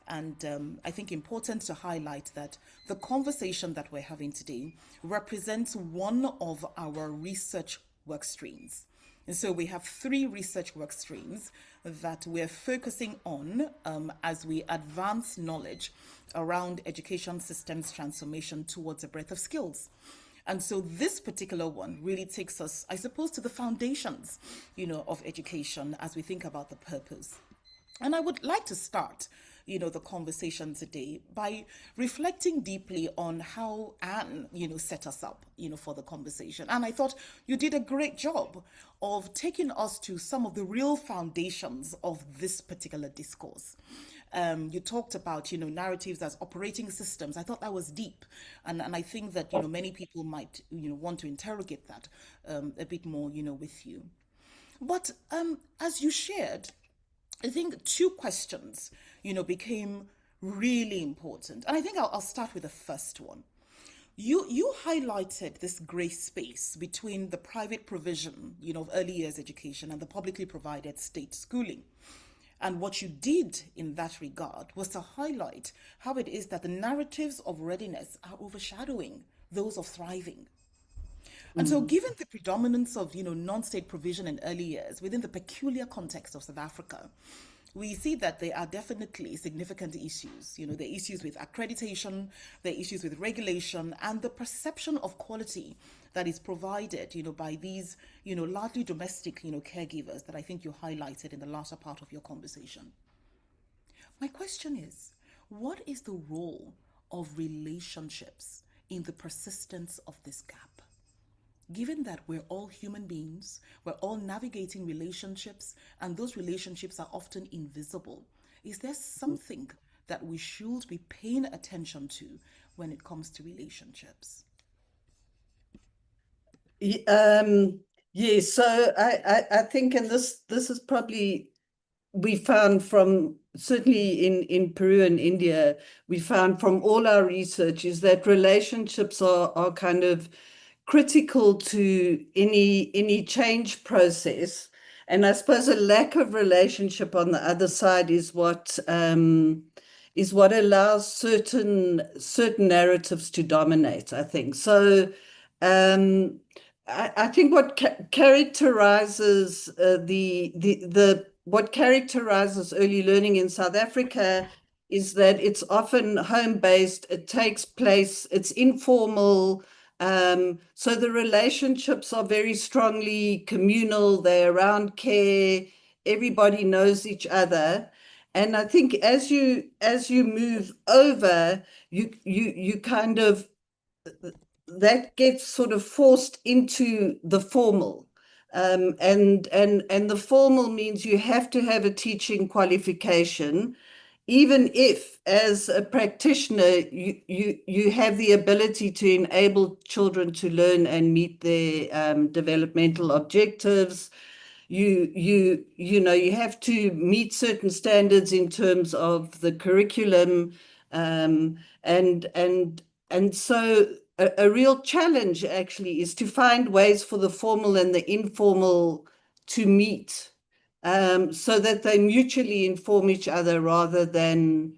F: And I think important to highlight that the conversation that we're having today represents one of our research work streams. And so we have 3 research work streams that we're focusing on as we advance knowledge around education systems transformation towards a breadth of skills. And so this particular one really takes us, I suppose, to the foundations, of education as we think about the purpose. And I would like to start, the conversation today by reflecting deeply on how Anne, set us up, for the conversation. And I thought you did a great job of taking us to some of the real foundations of this particular discourse. You talked about, narratives as operating systems. I thought that was deep. And I think that, many people might, want to interrogate that a bit more, with you. But as you shared, I think 2 questions, became really important. And I think I'll start with the first one. You highlighted this gray space between the private provision, of early years education and the publicly provided state schooling. And what you did in that regard was to highlight how it is that the narratives of readiness are overshadowing those of thriving. And so given the predominance of, non-state provision in early years within the peculiar context of South Africa, we see that there are definitely significant issues. There are issues with accreditation, there are issues with regulation, and the perception of quality that is provided, by these, largely domestic, caregivers that I think you highlighted in the latter part of your conversation. My question is, what is the role of relationships in the persistence of this gap? Given that we're all human beings, we're all navigating relationships, and those relationships are often invisible, is there something that we should be paying attention to when it comes to relationships?
C: Yes, so I think, and this is probably, we found from, certainly in Peru and India, we found from all our research is that relationships are kind of critical to any change process. And I suppose a lack of relationship on the other side is what allows certain narratives to dominate, I think. So I think what characterizes what characterizes early learning in South Africa is that it's often home-based, it takes place, it's informal. So the relationships are very strongly communal, they're around care, everybody knows each other. And I think as you move over, you kind of, that gets sort of forced into the formal. And the formal means you have to have a teaching qualification. even if as a practitioner you have the ability to enable children to learn and meet their developmental objectives, you know, you have to meet certain standards in terms of the curriculum, and so a real challenge actually is to find ways for the formal and the informal to meet, so that they mutually inform each other rather than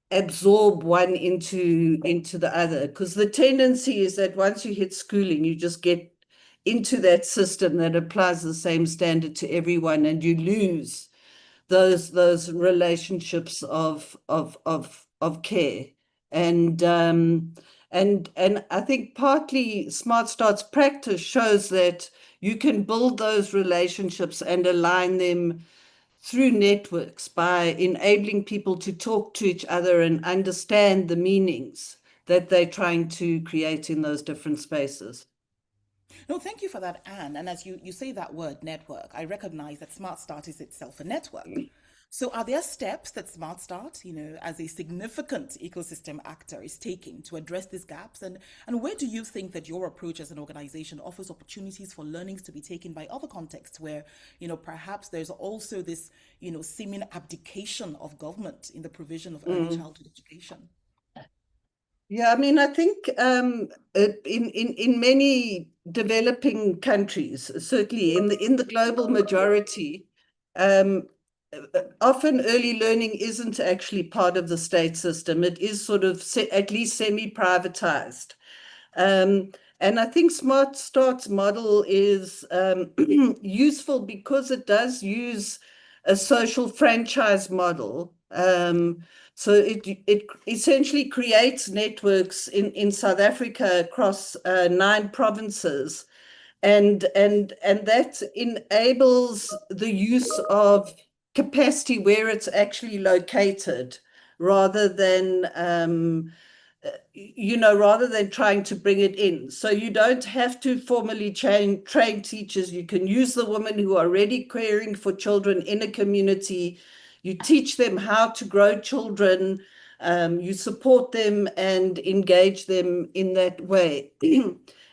C: absorb one into the other. Because the tendency is that once you hit schooling, you just get into that system that applies the same standard to everyone, and you lose those relationships of care. And I think partly Smart Start's practice shows that you can build those relationships and align them through networks by enabling people to talk to each other and understand the meanings that they're trying to create in those different spaces.
F: No, thank you for that, Anne. And as you say that word network, I recognize that Smart Start is itself a network. So are there steps that Smart Start, you know, as a significant ecosystem actor is taking to address these gaps? And where do you think that your approach as an organization offers opportunities for learnings to be taken by other contexts where, you know, perhaps there's also this, you know, seeming abdication of government in the provision of early childhood education?
C: Yeah, I mean, I think in many developing countries, certainly in the global majority, often early learning isn't actually part of the state system. It is sort of at least semi-privatized. And I think Smart Start's model is useful because it does use a social franchise model. So it essentially creates networks in South Africa across 9 provinces, and that enables the use of capacity where it's actually located, rather than rather than trying to bring it in. So you don't have to formally train teachers. You can use the women who are already caring for children in a community. You teach them how to grow children. You support them and engage them in that way.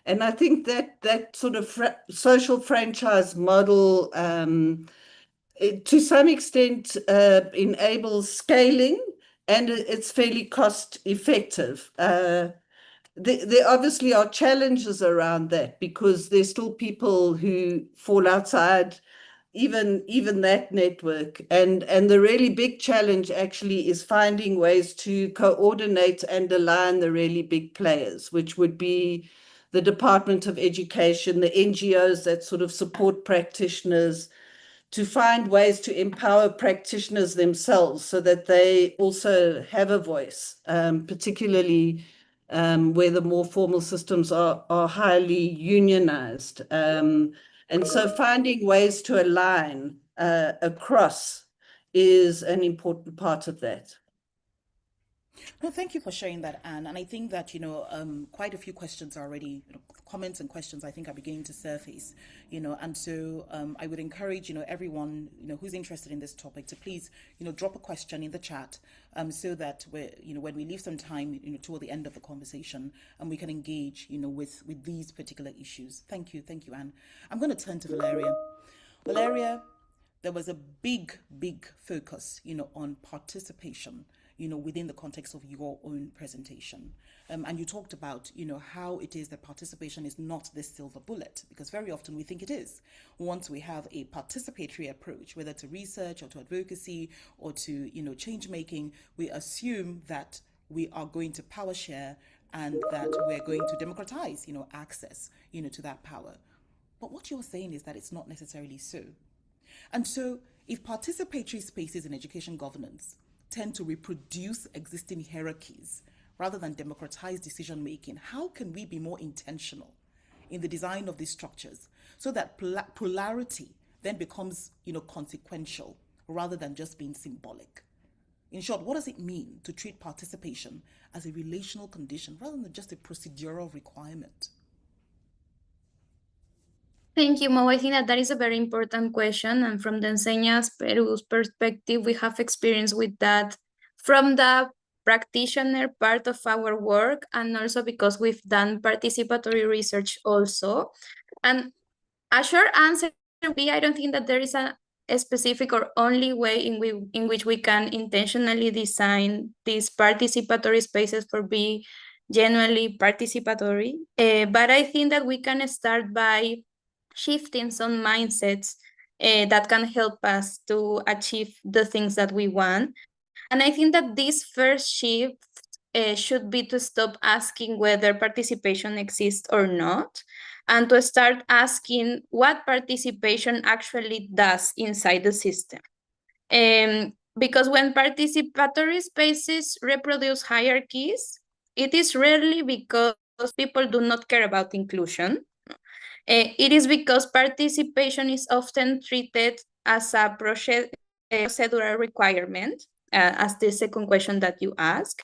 C: And I think that sort of social franchise model, to some extent, enables scaling, and it's fairly cost effective. There obviously are challenges around that, because there's still people who fall outside even that network. And the really big challenge actually is finding ways to coordinate and align the really big players, which would be the Department of Education, the NGOs that sort of support practitioners, to find ways to empower practitioners themselves so that they also have a voice, particularly where the more formal systems are highly unionized. And so finding ways to align across is an important part of that.
F: No, thank you for sharing that, Anne. And I think that, you know, quite a few questions are already, you know, comments and questions I think are beginning to surface, you know, and so I would encourage, you know, everyone, you know, who's interested in this topic to please, you know, drop a question in the chat, so that we're, you know, when we leave some time, you know, toward the end of the conversation, and we can engage, you know, with these particular issues. Thank you, Anne. I'm going to turn to Valeria. Valeria, there was a big focus, you know, on participation, you know, within the context of your own presentation. And you talked about, you know, how it is that participation is not this silver bullet, because very often we think it is. Once we have a participatory approach, whether to research or to advocacy or to, you know, change making, we assume that we are going to power share and that we're going to democratize, you know, access, you know, to that power. But what you're saying is that it's not necessarily so. And so if participatory spaces in education governance tend to reproduce existing hierarchies rather than democratize decision making, how can we be more intentional in the design of these structures so that polarity then becomes, you know, consequential rather than just being symbolic? In short, what does it mean to treat participation as a relational condition rather than just a procedural requirement?
D: Thank you, Mo. I think that is a very important question. And from the Enseñas Peru's perspective, we have experience with that from the practitioner part of our work, and also because we've done participatory research also. And a short answer would be, I don't think that there is a specific or only way in which we can intentionally design these participatory spaces for being genuinely participatory. But I think that we can start by shifting some mindsets that can help us to achieve the things that we want. And I think that this first shift should be to stop asking whether participation exists or not, and to start asking what participation actually does inside the system. Because when participatory spaces reproduce hierarchies, it is rarely because people do not care about inclusion. It is because participation is often treated as a procedural requirement, as the second question that you ask.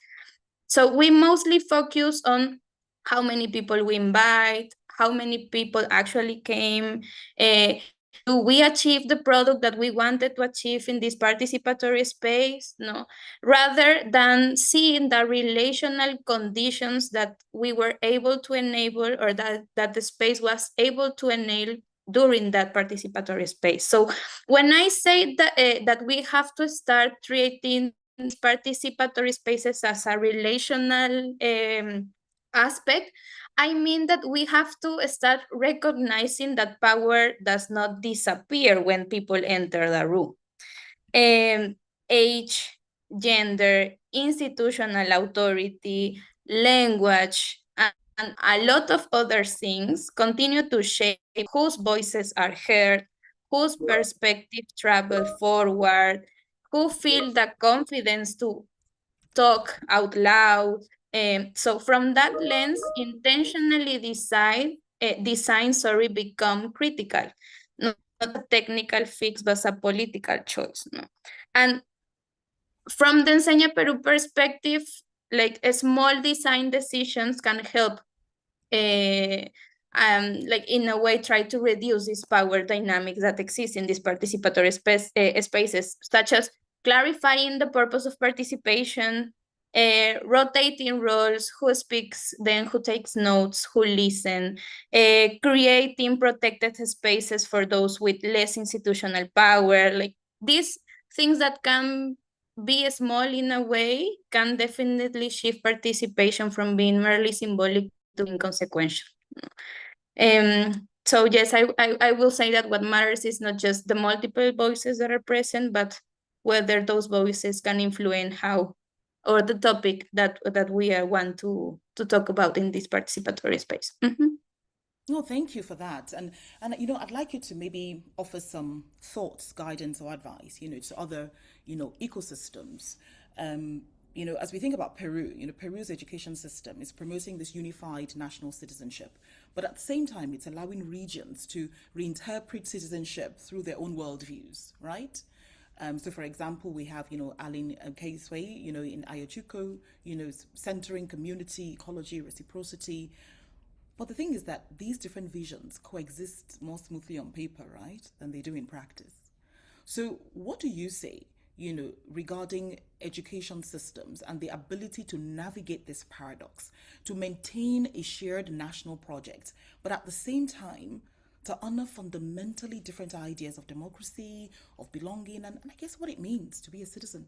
D: So we mostly focus on how many people we invite, how many people actually came, do we achieve the product that we wanted to achieve in this participatory space? No, rather than seeing the relational conditions that we were able to enable, or that the space was able to enable during that participatory space. So when I say that, that we have to start creating participatory spaces as a relational aspect, I mean that we have to start recognizing that power does not disappear when people enter the room. Age, gender, institutional authority, language, and a lot of other things continue to shape whose voices are heard, whose perspective travel forward, who feel the confidence to talk out loud. So from that lens, intentionally design become critical, not a technical fix, but a political choice. No? And from the Enseña Peru perspective, like small design decisions can help, like in a way, try to reduce this power dynamics that exist in these participatory spaces, such as clarifying the purpose of participation, rotating roles, who speaks, then who takes notes, who listen, creating protected spaces for those with less institutional power. Like these things that can be small in a way can definitely shift participation from being merely symbolic to inconsequential. So yes, I will say that what matters is not just the multiple voices that are present, but whether those voices can influence how, or the topic that we want to talk about in this participatory space.
F: No, thank you for that. And you know, I'd like you to maybe offer some thoughts, guidance, or advice, you know, to other, you know, ecosystems. You know, as we think about Peru, you know, Peru's education system is promoting this unified national citizenship, but at the same time, it's allowing regions to reinterpret citizenship through their own worldviews, right? So, for example, we have, you know, Aline Keisway, you know, in Ayachucho, you know, centering community, ecology, reciprocity. But the thing is that these different visions coexist more smoothly on paper, right, than they do in practice. So what do you say, you know, regarding education systems and the ability to navigate this paradox, to maintain a shared national project, but at the same time, to honor fundamentally different ideas of democracy, of belonging, and I guess what it means to be a citizen?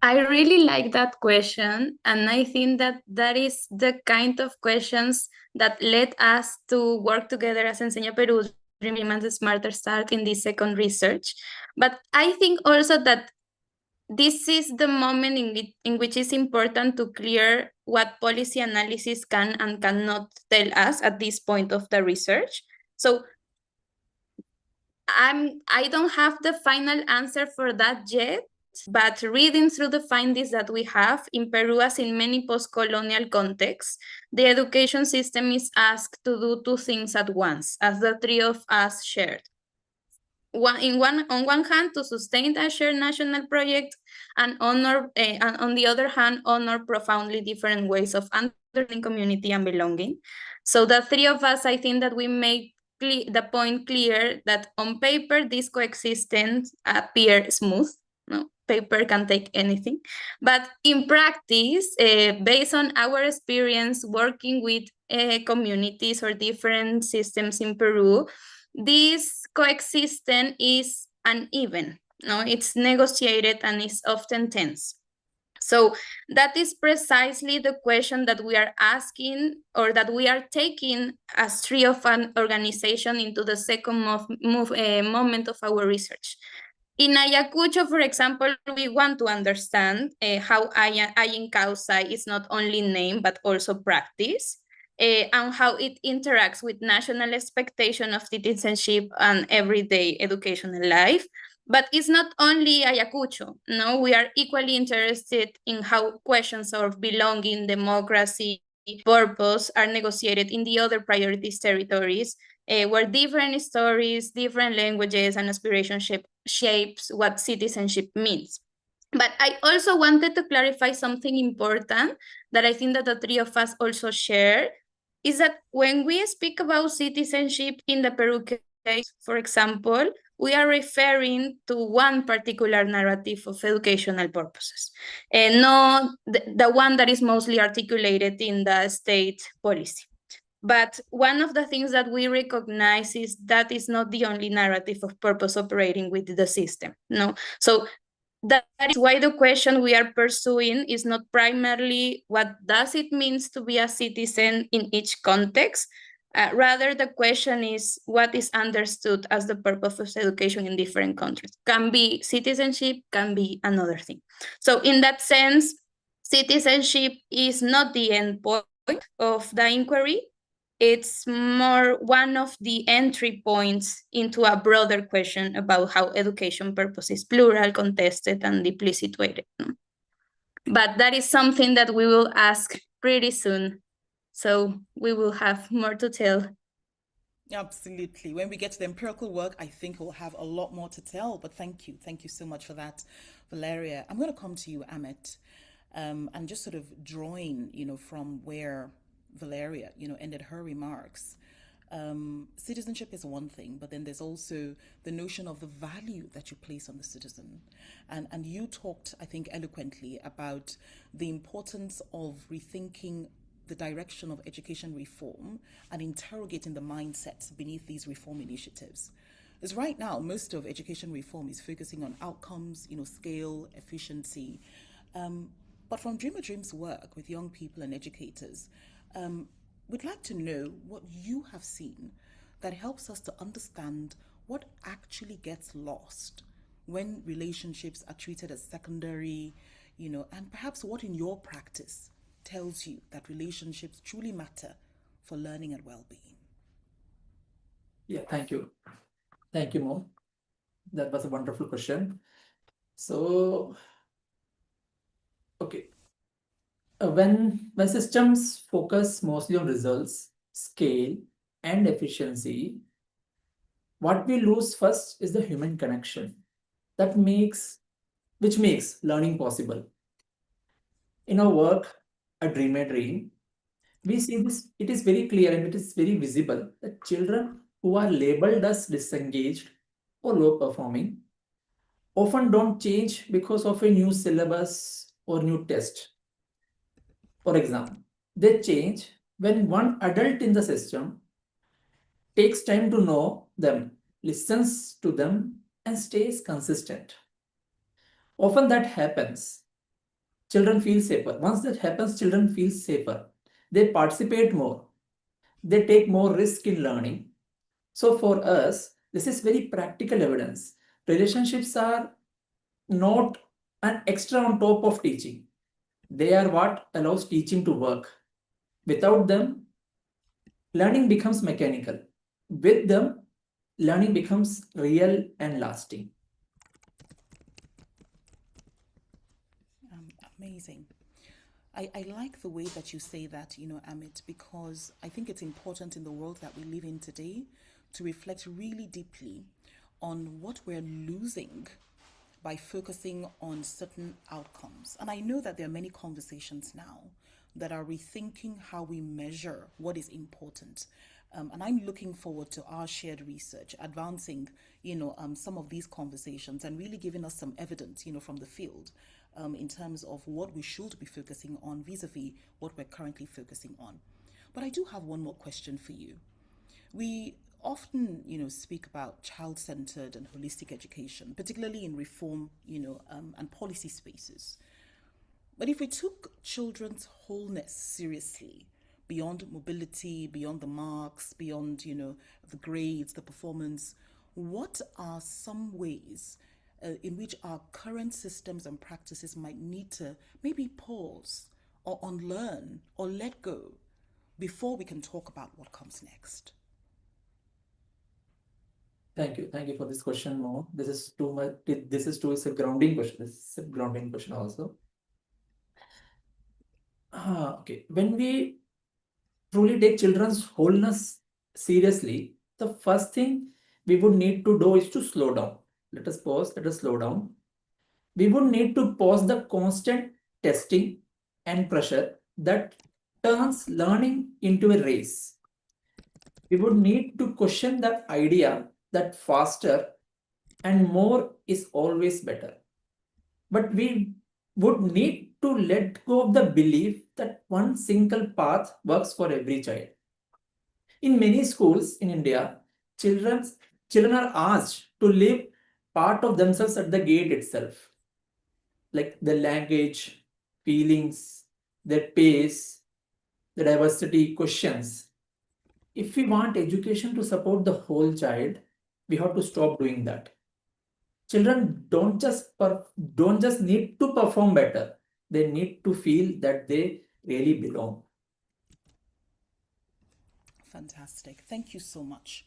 D: I really like that question, and I think that is the kind of questions that led us to work together as Enseña Peru, Dreaming a Smarter Start in this second research. But I think also that this is the moment in which it's important to clear what policy analysis can and cannot tell us at this point of the research. So I don't have the final answer for that yet, but reading through the findings that we have in Peru, as in many post-colonial contexts, the education system is asked to do two things at once, as the three of us shared. on one hand, to sustain a shared national project, and and on the other hand, honor profoundly different ways of understanding community and belonging. So the three of us, I think that we made the point clear that on paper, this coexistence appear smooth. No, paper can take anything. But in practice, based on our experience working with communities or different systems in Peru, this coexistence is uneven. No, it's negotiated and it's often tense. So that is precisely the question that we are asking, or that we are taking as three of an organization into the second moment of our research. In Ayacucho, for example, we want to understand how Ayin Causa is not only name, but also practice, and how it interacts with national expectation of citizenship and everyday educational life. But it's not only Ayacucho. No, we are equally interested in how questions of belonging, democracy, purpose are negotiated in the other priorities territories, where different stories, different languages, and aspiration shapes what citizenship means. But I also wanted to clarify something important that I think that the three of us also share, is that when we speak about citizenship in the Peru case, for example, we are referring to one particular narrative of educational purposes, and not the one that is mostly articulated in the state policy. But one of the things that we recognize is that is not the only narrative of purpose operating with the system. No, so that is why the question we are pursuing is not primarily what does it mean to be a citizen in each context. Rather, the question is what is understood as the purpose of education in different countries. Can be citizenship, can be another thing. So in that sense, citizenship is not the end point of the inquiry. It's more one of the entry points into a broader question about how education purpose is plural, contested, and deeply situated. But that is something that we will ask pretty soon. So we will have more to tell.
F: Absolutely. When we get to the empirical work, I think we'll have a lot more to tell. But thank you. Thank you so much for that, Valeria. I'm going to come to you, Amit, and just sort of drawing, from where Valeria, ended her remarks. Citizenship is one thing, but then there's also the notion of the value that you place on the citizen. And you talked, I think, eloquently about the importance of rethinking the direction of education reform and interrogating the mindsets beneath these reform initiatives. Because right now, most of education reform is focusing on outcomes, scale, efficiency. But from Dreamer Dreams' work with young people and educators, we'd like to know what you have seen that helps us to understand what actually gets lost when relationships are treated as secondary, and perhaps what in your practice tells you that relationships truly matter for learning and well-being.
E: Yeah, thank you. Thank you, Mo. That was a wonderful question. So, okay. When systems focus mostly on results, scale, and efficiency, what we lose first is the human connection which makes learning possible. In our work, A Dream a Dream, we see this, it is very clear and it is very visible that children who are labeled as disengaged or low performing often don't change because of a new syllabus or new test. For example, they change when one adult in the system takes time to know them, listens to them, and stays consistent. Often that happens. Children feel safer. Once that happens, children feel safer. They participate more. They take more risk in learning. So for us, this is very practical evidence. Relationships are not an extra on top of teaching. They are what allows teaching to work. Without them, learning becomes mechanical. With them, learning becomes real and lasting.
F: Amazing. I like the way that you say that, Amit, because I think it's important in the world that we live in today to reflect really deeply on what we're losing by focusing on certain outcomes. And I know that there are many conversations now that are rethinking how we measure what is important. And I'm looking forward to our shared research, advancing, some of these conversations and really giving us some evidence, from the field in terms of what we should be focusing on vis-a-vis what we're currently focusing on. But I do have one more question for you. We often, speak about child-centered and holistic education, particularly in reform, and policy spaces. But if we took children's wholeness seriously, beyond mobility, beyond the marks, beyond, the grades, the performance, what are some ways in which our current systems and practices might need to maybe pause or unlearn or let go before we can talk about what comes next?
E: Thank you for this question, Mo. This is too much. It's a grounding question. This is a grounding question also. Okay. When we truly take children's wholeness seriously, the first thing we would need to do is to slow down. Let us pause. Let us slow down. We would need to pause the constant testing and pressure that turns learning into a race. We would need to question the idea that faster and more is always better. But we would need to let go of the belief that one single path works for every child. In many schools in India, children are asked to leave part of themselves at the gate itself, like their language, feelings, their pace, the diversity questions. If we want education to support the whole child, we have to stop doing that. Children don't just need to perform better. They need to feel that they really belong.
F: Fantastic. Thank you so much.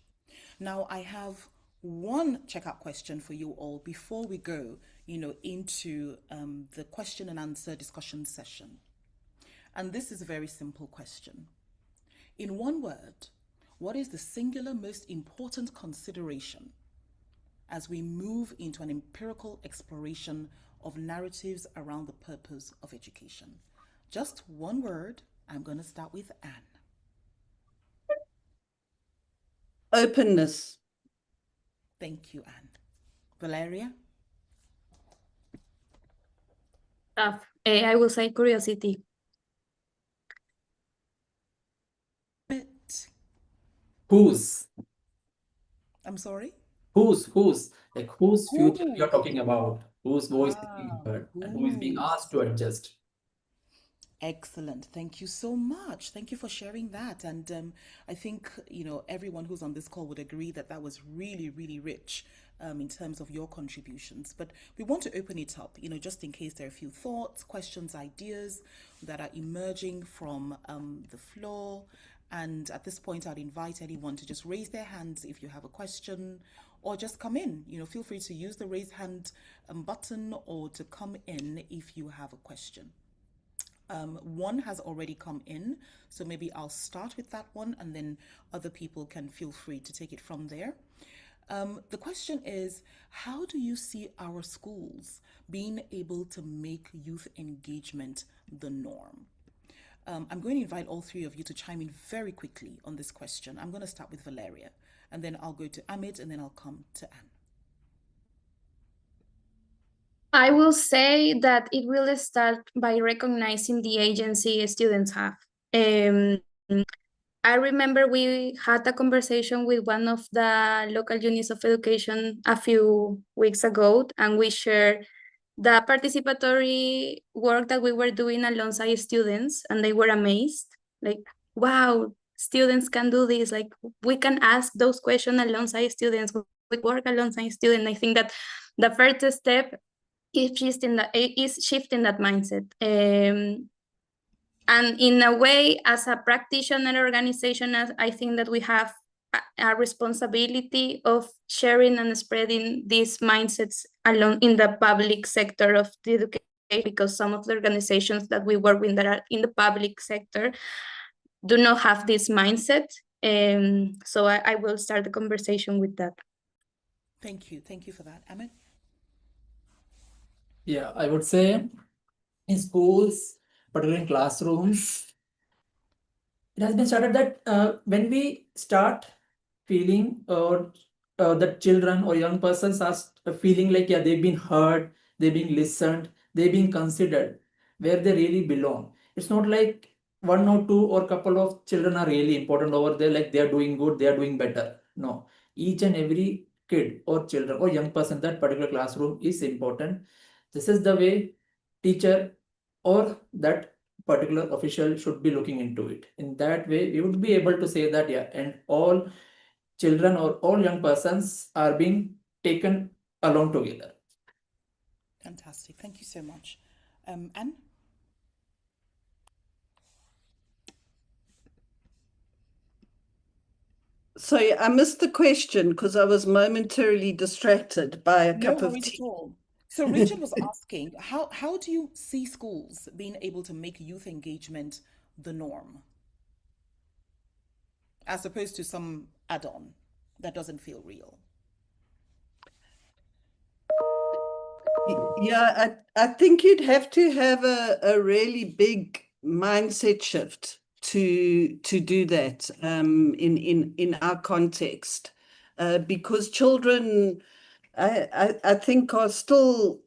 F: Now I have one checkout question for you all before we go, into the question and answer discussion session. And this is a very simple question. In one word, what is the singular most important consideration as we move into an empirical exploration of narratives around the purpose of education? Just one word. I'm going to start with Anne.
C: Openness.
F: Thank you, Anne. Valeria?
D: I will say curiosity.
E: Whose?
F: I'm sorry?
E: Whose future you're talking about? Whose voice is being heard? And who is being asked to adjust?
F: Excellent. Thank you so much. Thank you for sharing that. And I think, everyone who's on this call would agree that that was really, really rich in terms of your contributions. But we want to open it up, just in case there are a few thoughts, questions, ideas that are emerging from the floor. And at this point, I'd invite anyone to just raise their hands if you have a question, or just come in. Feel free to use the raise hand button, or to come in if you have a question. One has already come in, so maybe I'll start with that one, and then other people can feel free to take it from there. The question is, how do you see our schools being able to make youth engagement the norm? I'm going to invite all three of you to chime in very quickly on this question. I'm going to start with Valeria, and then I'll go to Amit, and then I'll come to Anne.
D: I will say that it will start by recognizing the agency students have. I remember we had a conversation with one of the local units of education a few weeks ago, and we shared the participatory work that we were doing alongside students, and they were amazed. Like, wow, students can do this. Like, we can ask those questions alongside students. We work alongside students. I think that the first step is shifting that mindset. And in a way, as a practitioner organization, I think that we have a responsibility of sharing and spreading these mindsets along in the public sector of the education, because some of the organizations that we work with that are in the public sector do not have this mindset. So I will start the conversation with that.
F: Thank you. Thank you for that. Amit?
E: Yeah, I would say in schools, particularly in classrooms, it has been started that when we start feeling that children or young persons are feeling like, yeah, they've been heard, they've been listened, they've been considered where they really belong. It's not like one or two or couple of children are really important over there, like they are doing good, they are doing better. No, each and every kid or children or young person, that particular classroom is important. This is the way teacher or that particular official should be looking into it. In that way, we would be able to say that, yeah, and all children or all young persons are being taken along together.
F: Fantastic. Thank you so much. Anne?
C: Sorry, I missed the question because I was momentarily distracted by a
F: No
C: cup of
F: worries at
C: tea.
F: all. So Richard was asking, how do you see schools being able to make youth engagement the norm, as opposed to some add-on that doesn't feel real?
C: Yeah, I think you'd have to have a really big mindset shift to do that in our context, because children, I think, are still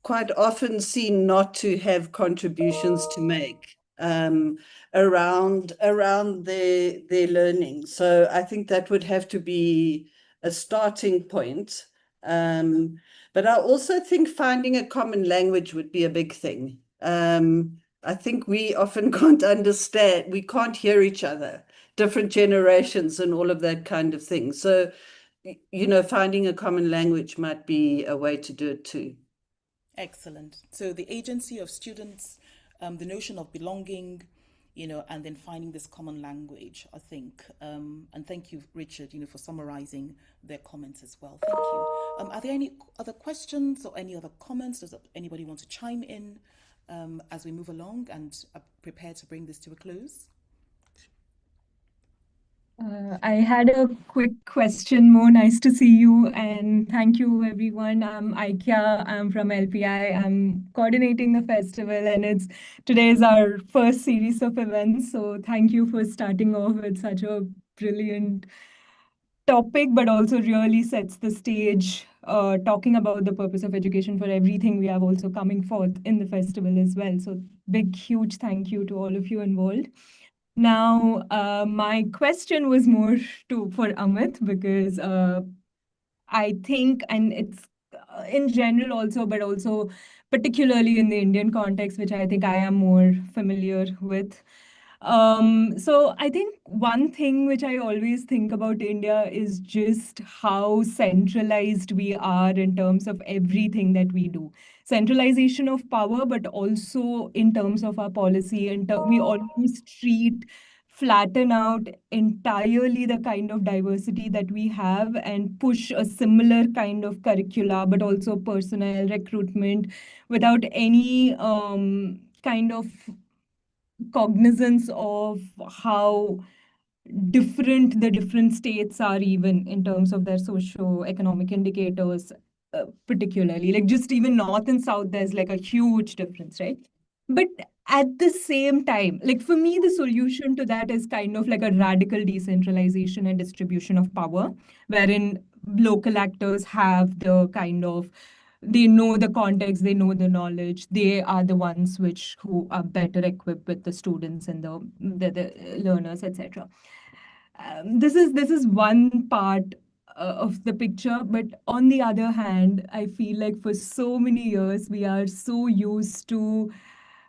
C: quite often seen not to have contributions to make around their learning. So I think that would have to be a starting point. But I also think finding a common language would be a big thing. I think we often can't understand, we can't hear each other, different generations and all of that kind of thing. So, you know, finding a common language might be a way to do it too.
F: Excellent. So the agency of students, the notion of belonging, and then finding this common language, I think. And thank you, Richard, for summarizing their comments as well. Thank you. Are there any other questions or any other comments? Does anybody want to chime in as we move along and are prepared to bring this to a close?
A: I had a quick question. Mo, nice to see you, and thank you, everyone. I'm Aikya. I'm from LPI. I'm coordinating the festival, and today is our first series of events. So thank you for starting off with such a brilliant topic, but also really sets the stage, talking about the purpose of education for everything we have also coming forth in the festival as well. So big, huge thank you to all of you involved. Now, my question was more for Amit, because I think, and it's in general also, but also particularly in the Indian context, which I think I am more familiar with. So I think one thing which I always think about India is just how centralized we are in terms of everything that we do. Centralization of power, but also in terms of our policy, and we almost flatten out entirely the kind of diversity that we have and push a similar kind of curricula, but also personnel recruitment without any kind of cognizance of how different the different states are, even in terms of their socio-economic indicators, particularly. Like just even north and south, there's like a huge difference, right? But at the same time, like for me, the solution to that is kind of like a radical decentralization and distribution of power, wherein local actors have the kind of, they know the context, they know the knowledge, they are the ones who are better equipped with the students and the learners, etc. This is one part of the picture, but on the other hand, I feel like for so many years we are so used to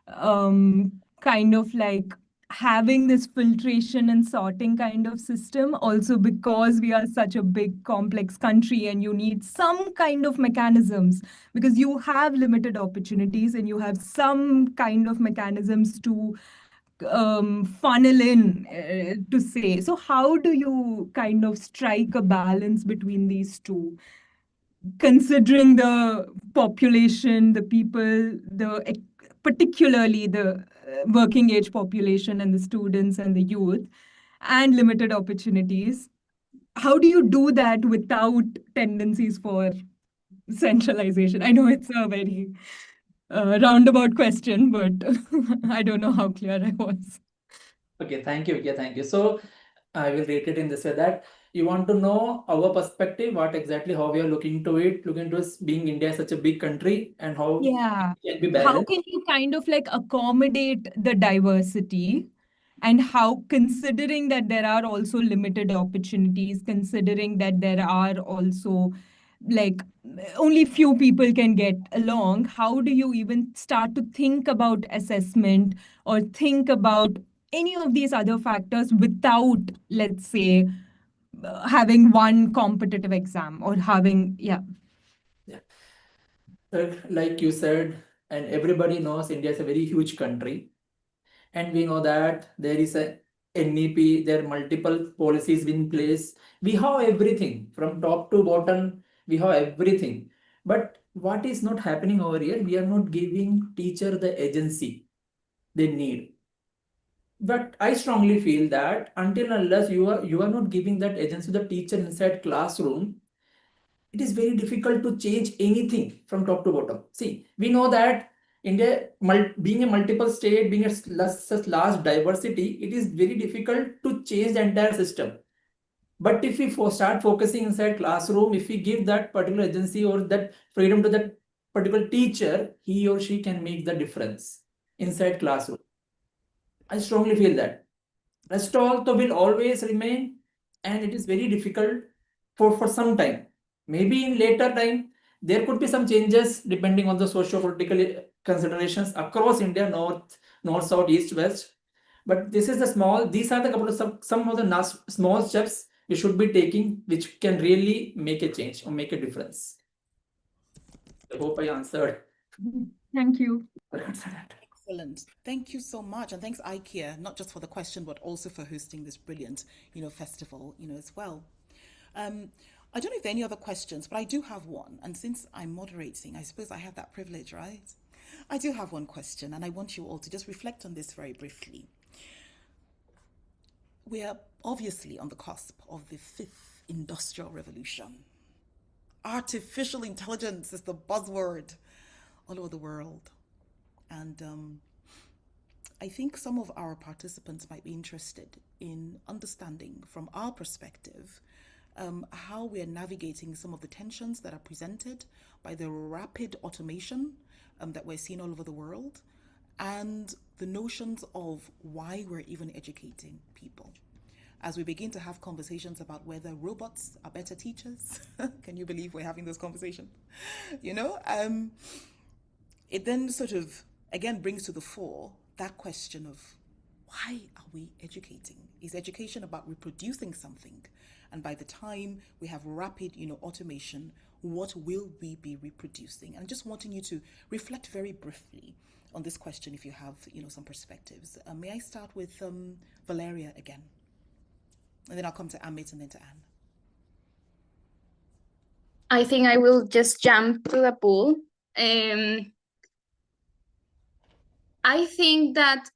A: kind of like having this filtration and sorting kind of system, also because we are such a big complex country and you need some kind of mechanisms, because you have limited opportunities and you have some kind of mechanisms to funnel in, to say. So how do you kind of strike a balance between these two, considering the population, the people, particularly the working age population and the students and the youth, and limited opportunities, how do you do that without tendencies for centralization? I know it's a very roundabout question, but I don't know how clear I was.
E: Okay, thank you. Yeah, thank you. So I will rate it in this way that you want to know our perspective, what exactly how we are looking to it, looking to us being India such a big country and how
A: Yeah.
E: it can be
A: How
E: balanced.
A: can you kind of like accommodate the diversity, and how, considering that there are also limited opportunities, considering that there are also like only few people can get along, how do you even start to think about assessment or think about any of these other factors without, let's say, having one competitive exam or having, yeah.
E: Like you said, and everybody knows India is a very huge country. And we know that there is a NEP, there are multiple policies in place. We have everything from top to bottom, we have everything. But what is not happening over here, we are not giving teacher the agency they need. But I strongly feel that until unless you are not giving that agency to the teacher inside classroom, it is very difficult to change anything from top to bottom. See, we know that India, being a multiple state, being such large diversity, it is very difficult to change the entire system. But if we start focusing inside classroom, if we give that particular agency or that freedom to that particular teacher, he or she can make the difference inside classroom. I strongly feel that. Rest also will always remain, and it is very difficult for some time. Maybe in later time, there could be some changes depending on the socio-political considerations across India, north, south, east, west. But this is these are the couple of some of the small steps we should be taking, which can really make a change or make a difference. I hope I answered.
A: Thank you.
F: Excellent. Thank you so much. And thanks, IKEA, not just for the question, but also for hosting this brilliant, festival, as well. I don't know if there are any other questions, but I do have one. And since I'm moderating, I suppose I have that privilege, right? I do have one question, and I want you all to just reflect on this very briefly. We are obviously on the cusp of the 5th industrial revolution. Artificial intelligence is the buzzword all over the world. And I think some of our participants might be interested in understanding from our perspective how we are navigating some of the tensions that are presented by the rapid automation that we're seeing all over the world, and the notions of why we're even educating people. As we begin to have conversations about whether robots are better teachers, can you believe we're having those conversations? It then sort of, again, brings to the fore that question of why are we educating? Is education about reproducing something? And by the time we have rapid, automation, what will we be reproducing? And just wanting you to reflect very briefly on this question if you have, some perspectives. May I start with Valeria again? And then I'll come to Amit and then to Anne.
D: I think I will just jump to the pool. I think that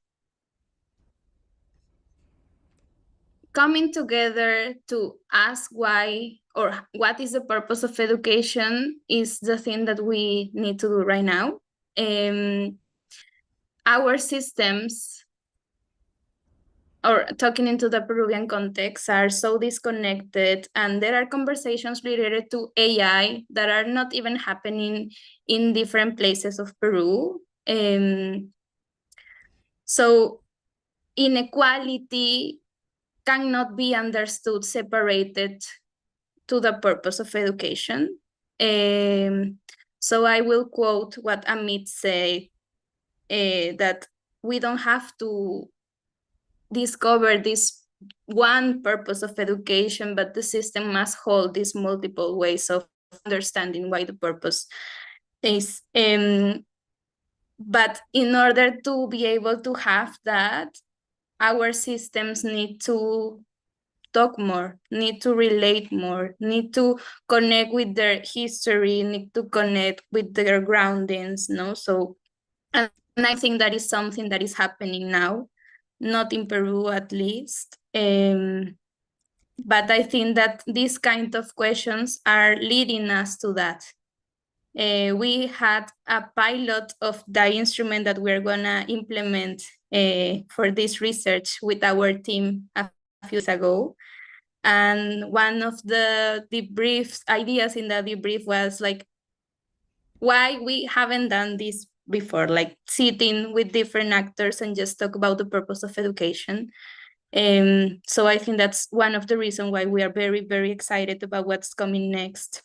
D: coming together to ask why or what is the purpose of education is the thing that we need to do right now. Our systems, or talking into the Peruvian context, are so disconnected, and there are conversations related to AI that are not even happening in different places of Peru. So inequality cannot be understood separated to the purpose of education. So I will quote what Amit said, that we don't have to discover this one purpose of education, but the system must hold these multiple ways of understanding why the purpose is. But in order to be able to have that, our systems need to talk more, need to relate more, need to connect with their history, need to connect with their groundings, no? So, and I think that is something that is happening now, not in Peru at least. But I think that these kind of questions are leading us to that. We had a pilot of the instrument that we're gonna implement for this research with our team a few years ago. And one of the ideas in the debrief was like, why we haven't done this before, like sitting with different actors and just talk about the purpose of education. So I think that's one of the reasons why we are very, very excited about what's coming next.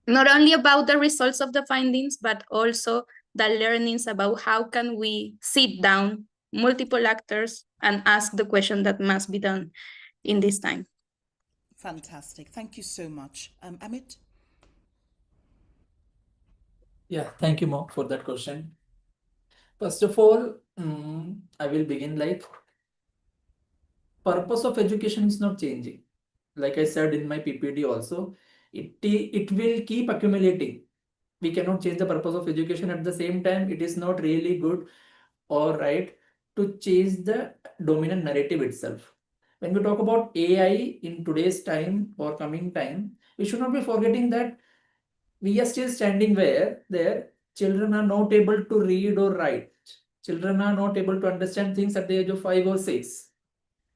D: Not only about the results of the findings, but also the learnings about how can we sit down, multiple actors, and ask the question that must be done in this time.
F: Fantastic. Thank you so much. Amit?
E: Yeah, thank you, Mo, for that question. First of all, I will begin like purpose of education is not changing. Like I said in my PPT also, it will keep accumulating. We cannot change the purpose of education. At the same time, it is not really good or right to change the dominant narrative itself. When we talk about AI in today's time or coming time, we should not be forgetting that we are still standing where there children are not able to read or write. Children are not able to understand things at the age of 5 or 6.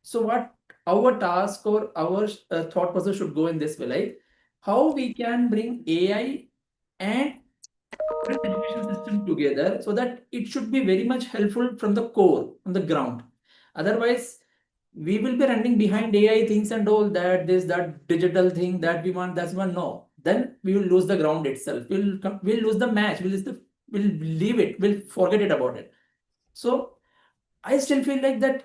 E: So what our task or our thought process should go in this way, like how we can bring AI and education system together so that it should be very much helpful from the core, from the ground. Otherwise, we will be running behind AI things and all that, this, that digital thing that we want, that's one. No, then we will lose the ground itself. We'll lose the match. We'll leave it. We'll forget it about it. So I still feel like that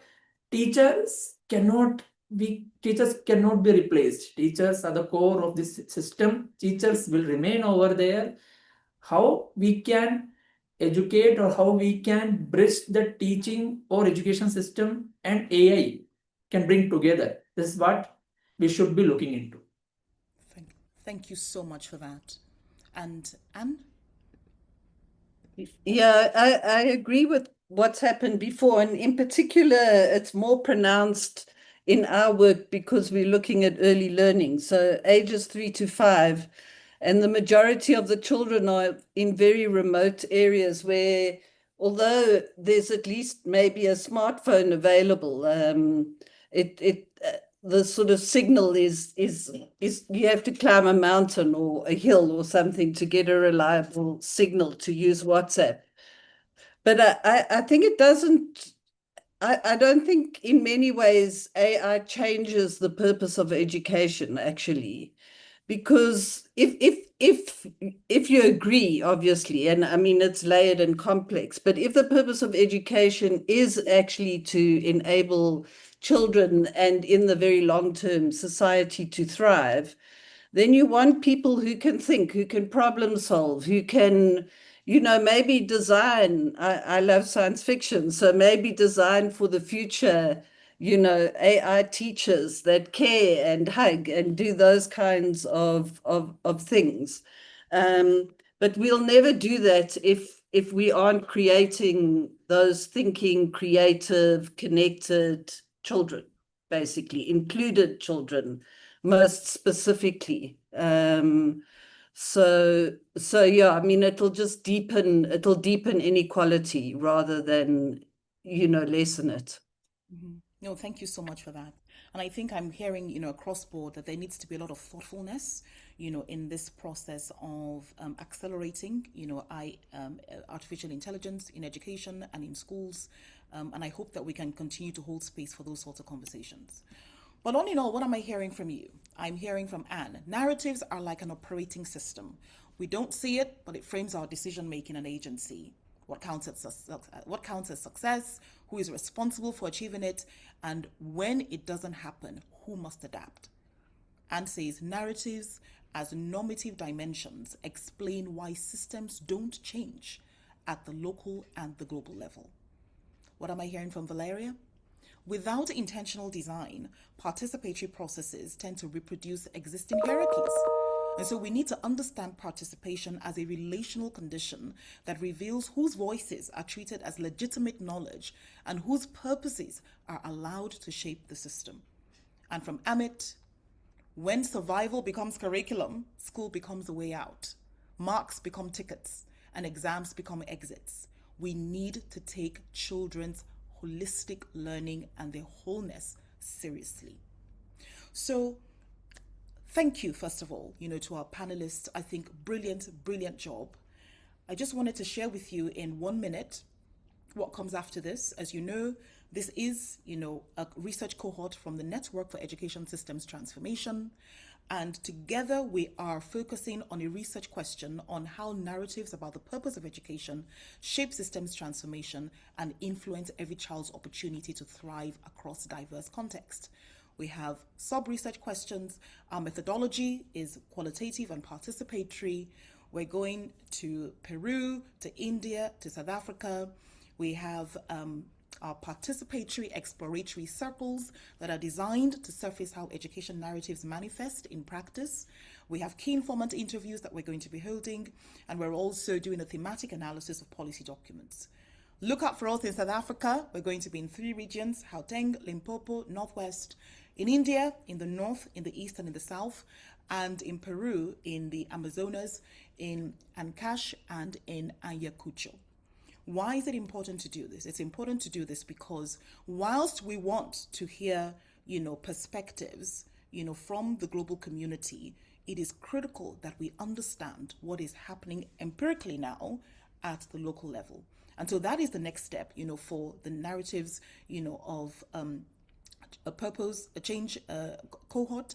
E: teachers cannot be replaced. Teachers are the core of this system. Teachers will remain over there. How we can educate or how we can bridge the teaching or education system and AI can bring together. This is what we should be looking into.
F: Thank you so much for that. And Anne?
C: Yeah, I agree with what's happened before, and in particular, it's more pronounced in our work because we're looking at early learning, so ages 3 to 5, and the majority of the children are in very remote areas where, although there's at least maybe a smartphone available, the sort of signal is you have to climb a mountain or a hill or something to get a reliable signal to use WhatsApp. But I think it doesn't, I don't think in many ways AI changes the purpose of education, actually. Because if you agree, obviously, and I mean, it's layered and complex, but if the purpose of education is actually to enable children and in the very long term society to thrive, then you want people who can think, who can problem solve, who can, maybe design. I love science fiction, so maybe design for the future, AI teachers that care and hug and do those kinds of things. But we'll never do that if we aren't creating those thinking, creative, connected children, basically, included children, most specifically. So yeah, I mean, it'll deepen inequality rather than, lessen it.
F: Mm-hmm. No, thank you so much for that. And I think I'm hearing, across board that there needs to be a lot of thoughtfulness, in this process of accelerating, artificial intelligence in education and in schools. And I hope that we can continue to hold space for those sorts of conversations. But all in all, what am I hearing from you? I'm hearing from Anne. Narratives are like an operating system. We don't see it, but it frames our decision-making and agency. What counts as success, who is responsible for achieving it, and when it doesn't happen, who must adapt. Anne says narratives as normative dimensions explain why systems don't change at the local and the global level. What am I hearing from Valeria? Without intentional design, participatory processes tend to reproduce existing hierarchies. And so we need to understand participation as a relational condition that reveals whose voices are treated as legitimate knowledge and whose purposes are allowed to shape the system. And from Amit, When survival becomes curriculum, school becomes the way out. Marks become tickets and exams become exits. We need to take children's holistic learning and their wholeness seriously. So thank you, first of all, to our panelists. I think brilliant job. I just wanted to share with you in 1 minute what comes after this. As you know, this is, a research cohort from the Network for Education Systems Transformation. And together we are focusing on a research question on how narratives about the purpose of education shape systems transformation and influence every child's opportunity to thrive across diverse contexts. We have sub-research questions. Our methodology is qualitative and participatory. We're going to Peru, to India, to South Africa. We have our participatory exploratory circles that are designed to surface how education narratives manifest in practice. We have key informant interviews that we're going to be holding, and we're also doing a thematic analysis of policy documents. Look out for us in South Africa. We're going to be in 3 regions: Gauteng, Limpopo, Northwest. In India, in the north, in the east, and in the south. And in Peru, in the Amazonas, in Ancash, and in Ayacucho. Why is it important to do this? It's important to do this because whilst we want to hear, perspectives, from the global community, it is critical that we understand what is happening empirically now at the local level. And so that is the next step, for the narratives, of a purpose, a change cohort,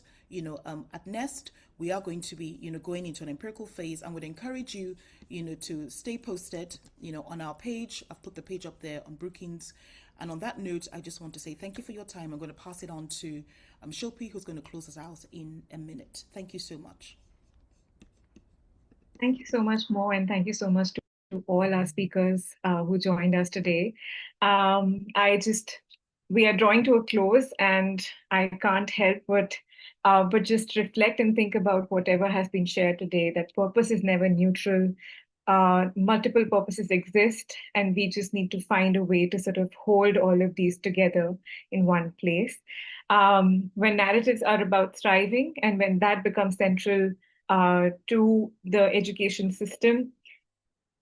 F: at NEST. We are going to be, going into an empirical phase, and would encourage you, to stay posted, on our page. I've put the page up there on Brookings. And on that note, I just want to say thank you for your time. I'm going to pass it on to Shilpi, who's going to close us out in a minute. Thank you so much.
B: Thank you so much, Mo, and thank you so much to all our speakers who joined us today. We are drawing to a close, and I can't help but just reflect and think about whatever has been shared today, that purpose is never neutral. Multiple purposes exist, and we just need to find a way to sort of hold all of these together in one place. When narratives are about thriving, and when that becomes central to the education system,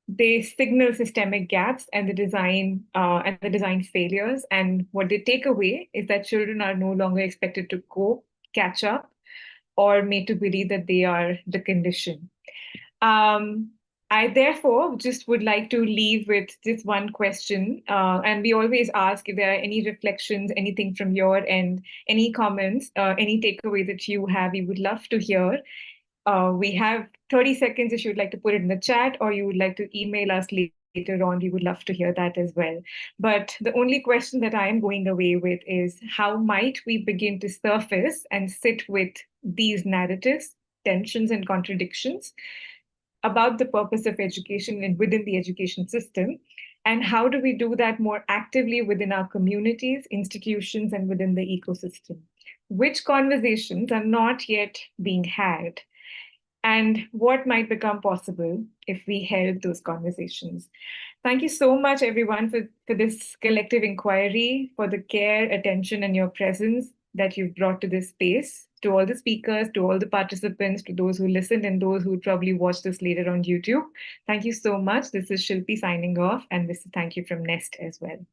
B: they signal systemic gaps and the design failures. And what they take away is that children are no longer expected to catch up, or made to believe that they are the condition. I therefore just would like to leave with just one question. And we always ask if there are any reflections, anything from your end, any comments, any takeaway that you have, we would love to hear. We have 30 seconds if you would like to put it in the chat, or you would like to email us later on. We would love to hear that as well. But the only question that I am going away with is, how might we begin to surface and sit with these narratives, tensions, and contradictions about the purpose of education and within the education system? And how do we do that more actively within our communities, institutions, and within the ecosystem? Which conversations are not yet being had? And what might become possible if we held those conversations? Thank you so much, everyone, for this collective inquiry, for the care, attention, and your presence that you've brought to this space. To all the speakers, to all the participants, to those who listened, and those who probably watch this later on YouTube. Thank you so much. This is Shilpi signing off, and this is thank you from NEST as well.